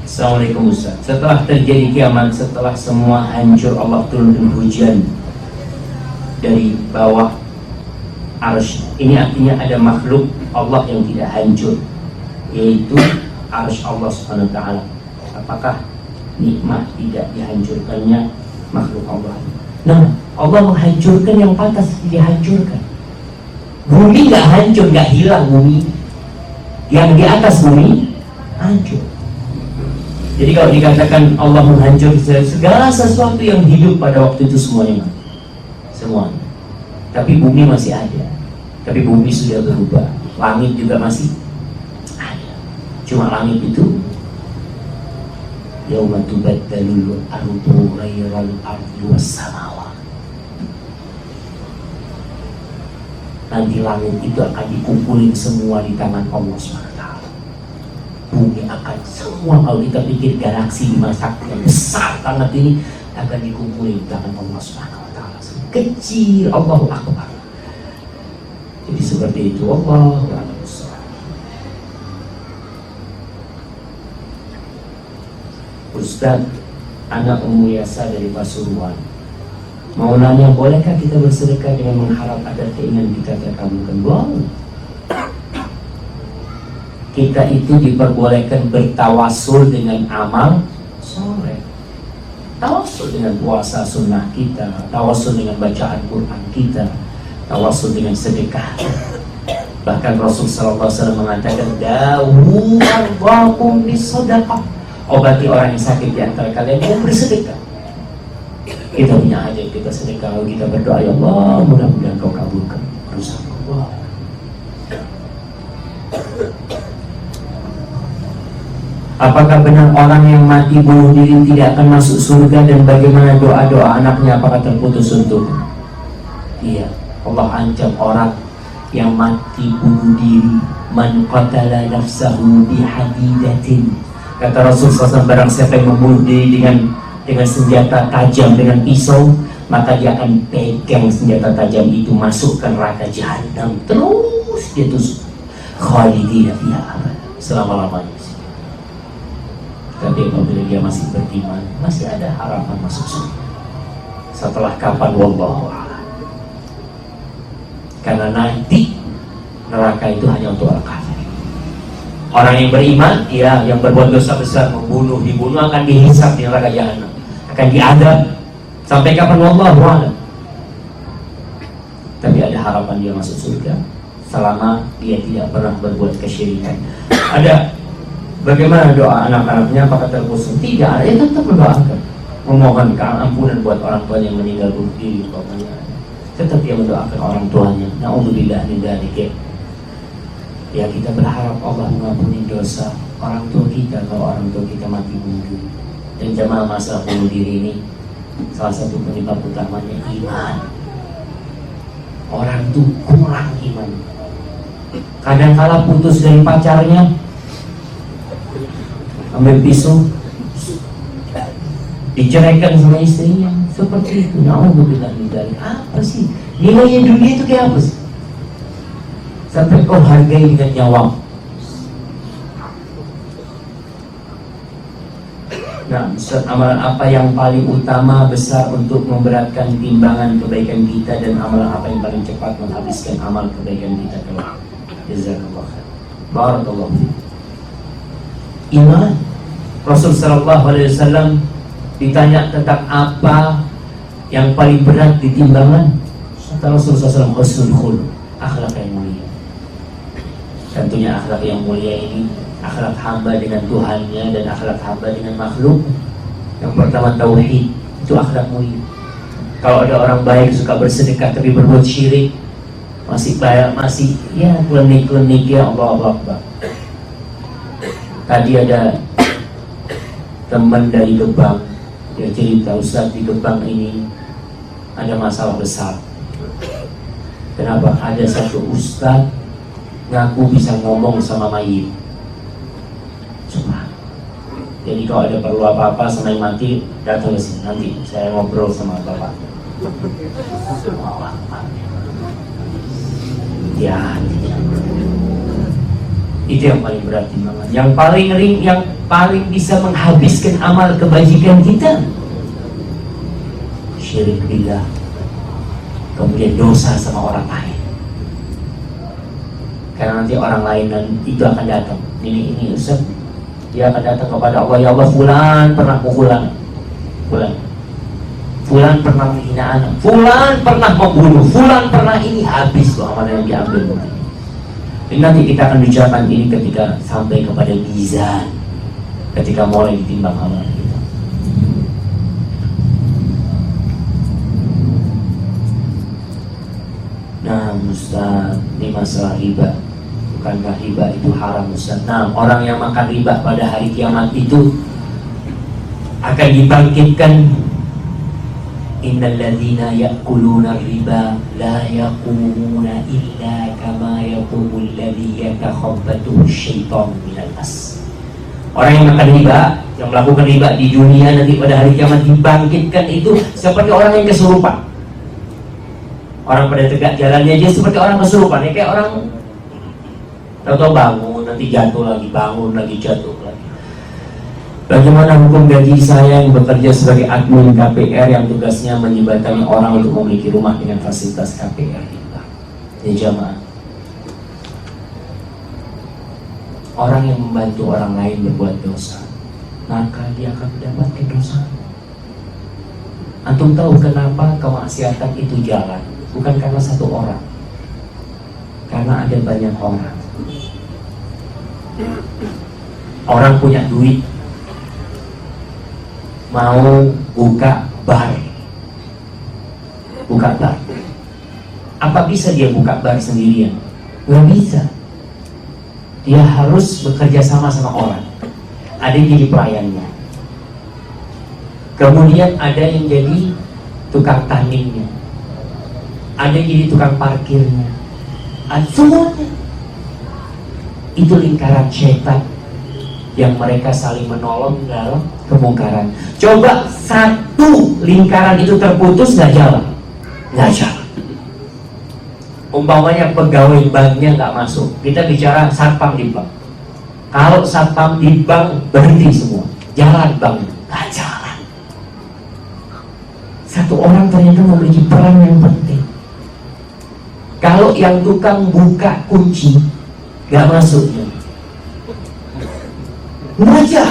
Assalamualaikum Ustaz. Setelah terjadi kiamat, setelah semua hancur, Allah turunkan hujan dari bawah arsy. Ini artinya ada makhluk Allah yang tidak hancur, yaitu arsy Allah Subhanahu wa taala. Apakah nikmat tidak dihancurkannya makhluk Allah? Nah, Allah menghancurkan yang pantas dihancurkan. Bumi nggak hancur, nggak hilang bumi. Yang di atas bumi hancur. Jadi kalau dikatakan Allah menghancurkan segala sesuatu yang hidup pada waktu itu semuanya mati. Semuanya. Tapi bumi masih ada. Tapi bumi sudah berubah. Langit juga masih ada. Cuma langit itu yauma tubaddalul ardu ghairal ardi was samawat. nanti langit itu akan dikumpulin semua di tangan Allah SWT. Bumi akan semua, kalau kita pikir galaksi di masa yang besar banget ini akan dikumpulin di tangan Allah SWT. Kecil, Allahu Akbar. Jadi seperti itu. Allahu Akbar. Ustaz, anak Ummu Yasa dari Pasuruan mau nanya, bolehkah kita bersedekah dengan mengharap ada keinginan kita terkabulkan? Boleh. Kita itu diperbolehkan bertawasul dengan amal soleh, tawasul dengan puasa sunnah kita, tawasul dengan bacaan Quran kita, tawasul dengan sedekah. Bahkan Rasulullah SAW mengatakan, dawu arwakum bisedekah, obati orang yang sakit di antara kalian dengan bersedekah. Kita punya hajat, kita sedekah, kita berdoa, ya Allah, mudah-mudahan kau kabulkan urusan Allah. Apakah benar orang yang mati bunuh diri tidak akan masuk surga, dan bagaimana doa-doa anaknya, apakah terputus untuk? Iya, Allah ancam orang yang mati bunuh diri, man qatala nafsahu bihadidatin. Kata Rasulullah SAW, barang siapa yang membunuh diri dengan senjata tajam, dengan pisau, maka dia akan pegang senjata tajam itu, masukkan neraka jahanam, terus dia tusuk, khalidina fiha abada, selama-lamanya. Tapi apabila dia masih beriman, masih ada harapan masuk surga. Setelah kapan, wallahu a'lam. Karena nanti neraka itu hanya untuk orang kafir. Orang yang beriman, ya, yang berbuat dosa besar, membunuh, dibunuh, akan dihisab di neraka jahanam, akan diadab sampai kapan, wallahu a'lam. Tapi ada harapan dia masuk surga selama dia tidak pernah berbuat kesyirikan. Ada. Bagaimana doa anak-anaknya, apakah terputus? Tidak ada, ya tetap mendoakan, memohon ampunan buat orang tua yang meninggal bunuh diri, tetap dia mendoakan orang tuanya. Na'udzubillah min dzalik. Ya, kita berharap Allah mengampuni dosa orang tua kita kalau orang tua kita mati bunuh diri. Dan jamaah, masalah bunuh diri ini salah satu penyebab utamanya iman. Orang tuh kurang iman. Kadang-kala putus dari pacarnya, ambil pisau, diceraikan sama istrinya, seperti itu. Na'udzubillah min dzalik. Apa sih nilainya dunia itu, kayak apa sih sampai kau hargai dengan nyawa? Nah, Ustaz, amalan apa yang paling utama besar untuk memberatkan timbangan kebaikan kita, dan amalan apa yang paling cepat menghabiskan amal kebaikan kita kelak? Jazakallah khair. Barakallahu fiik. Iman. Rasul sallallahu alaihi wasallam ditanya tentang apa yang paling berat di timbangan, kata Rasul sallallahu alaihi wasallam, husnul khuluq, akhlak yang mulia. Tentunya akhlak yang mulia ini akhlak hamba dengan Tuhannya dan akhlak hamba dengan makhluk. Yang pertama tauhid, itu akhlak mulia. Kalau ada orang baik suka bersedekah tapi berbuat syirik, masih ya klenik-klenik, ya Allah Akbar. Tadi ada teman dari Gebang, dia cerita, Ustaz, di Gebang ini ada masalah besar. Kenapa? Ada satu ustaz ngaku bisa ngomong sama mayit. Cuma, jadi kalau ada perlu apa-apa sama yang mati, datang ke sini, nanti saya ngobrol sama bapak. Ya, itu yang paling berat timbangan. Yang paling bisa menghabiskan amal kebajikan kita, syirik billah, kemudian dosa sama orang lain. Karena nanti orang lain itu akan datang. Ini Ustaz, dia akan datang kepada Allah, ya Allah, fulan pernah pukulan, fulan pernah menghina anak, fulan pernah membunuh, fulan pernah ini, habis tuh amal yang diambil. Ini nanti kita akan bicarakan ini ketika sampai kepada mizan, ketika mulai ditimbang amal kita. Nah, Ustaz, ini masalah riba. Bukankah riba itu haram, Ustaz? Nah, orang yang makan riba pada hari kiamat itu akan dibangkitkan Innal ladzina ya'kuluna riba la yaqumuna illa kama yaqumul ladzi yatakhabbathu syaitanu minal mas. Orang yang makan riba, yang melakukan riba di dunia nanti pada hari kiamat dibangkitkan itu seperti orang yang kesurupan. Orang pada tegak jalannya aja seperti orang kesurupan, ya kayak orang tahu-tahu bangun nanti jatuh lagi, bangun lagi jatuh lagi. Bagaimana hukum gaji saya yang bekerja sebagai admin KPR yang tugasnya menjembatani orang untuk memiliki rumah dengan fasilitas KPR? Ya jamaah, orang yang membantu orang lain berbuat dosa, maka dia akan mendapatkan dosa. Antum tahu kenapa kemaksiatan itu jalan? Bukan karena satu orang, karena ada banyak orang. Orang punya duit, mau buka bar. Apa bisa dia buka bar sendirian? Nggak bisa. Dia harus bekerja sama orang. Ada yang jadi pelayannya, kemudian ada yang jadi tukang tandingnya, ada yang jadi tukang parkirnya, semuanya. Itu lingkaran setan yang mereka saling menolong dalam kemungkaran. Coba satu lingkaran itu terputus, nggak jalan. Umpamanya pegawai banknya nggak masuk, kita bicara satpam di bank. Kalau satpam di bank berhenti semua, jalan bank nggak jalan. Satu orang ternyata memiliki peran yang penting. Kalau yang tukang buka kunci nggak masuknya, aja.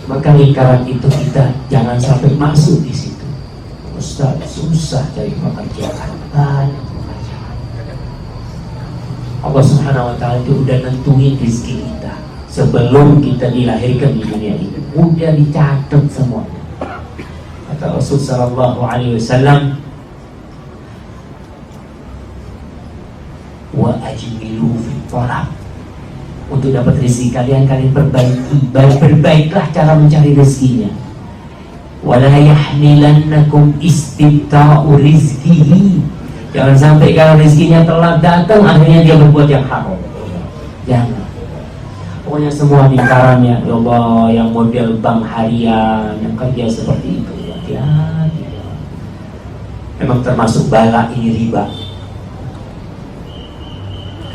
Maka lingkaran itu kita jangan sampai masuk di situ. Ustaz, susah cari pekerjaan, banyak pekerjaan. Allah Subhanahu wa Ta'ala itu udah nentuin rezeki kita sebelum kita dilahirkan di dunia ini, udah dicatat semuanya. Kata Rasul Sallallahu Alaihi Wasallam, wa ajmilu fi thalab. Untuk dapat rezeki kalian perbaiklah cara mencari rezekinya. Wala yahmilannakum istibta'u rizqihi. Jangan sampai kalau rezekinya telat datang akhirnya dia berbuat yang haram. Jangan. Pokoknya semua lingkarannya, ya Allah, yang model bank harian, yang kerja seperti itu, ya. Memang termasuk bala ini riba.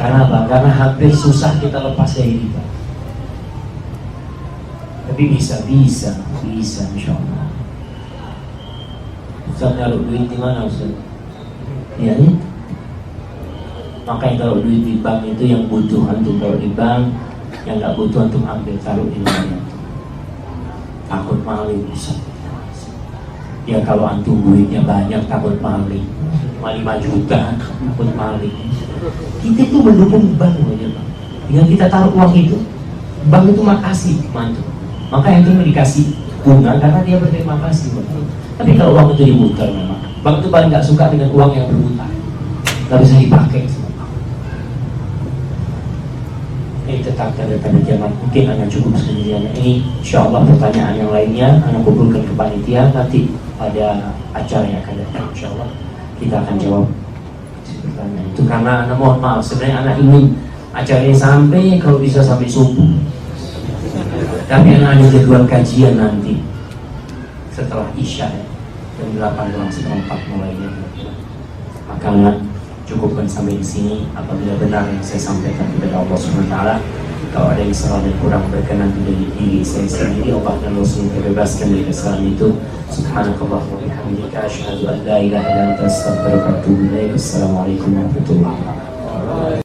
Karena apa? Karena hampir susah kita lepas dari riba. Tapi bisa insya Allah. Ustaz naruh duit di mana Ustaz? Ya, ya. Makanya kalau duit di bank itu yang butuh antum taruh di bank, yang nggak butuh antum ambil taruh di mana? Takut maling Ustaz. Ya kalau antum duitnya banyak takut maling, 5 juta takut maling. Kita itu mendukung bank aja Bang. Dengan kita taruh uang itu, bank itu makasih mantu. Maka yang itu dikasih bunga karena dia berterima kasih Bang. Tapi kalau uang itu diputar memang, bank itu paling nggak suka dengan uang yang berputar, nggak bisa dipakai semua. Ini tetap tanda-tanda kiamat. Mungkin hanya cukup sendirian. Ini insya Allah pertanyaan yang lainnya anak kumpulkan ke panitia nanti pada acara yang akan datang. Insya Allah kita akan jawab pertanyaan itu. Karena anak mohon maaf, sebenarnya anak ingin acaranya sampai kalau bisa sampai subuh. Tapi anak ada jadwal kajian nanti setelah Isya jam 8:04 mulainya. Maka anak cukupkan sampai di sini. Apabila benar yang saya sampaikan kepada Allah Subhanahu wa Ta'ala, kalau ada yang salah dan kurang berkenan dari diri saya sendiri, Allah dan Rasul terbebaskan dari kesalahan itu. Subhanakallah wa bihamdika asyhadu an la ilaha illa anta astaghfiruka wa atubu ilaik. Assalamualaikum warahmatullahi wabarakatuh.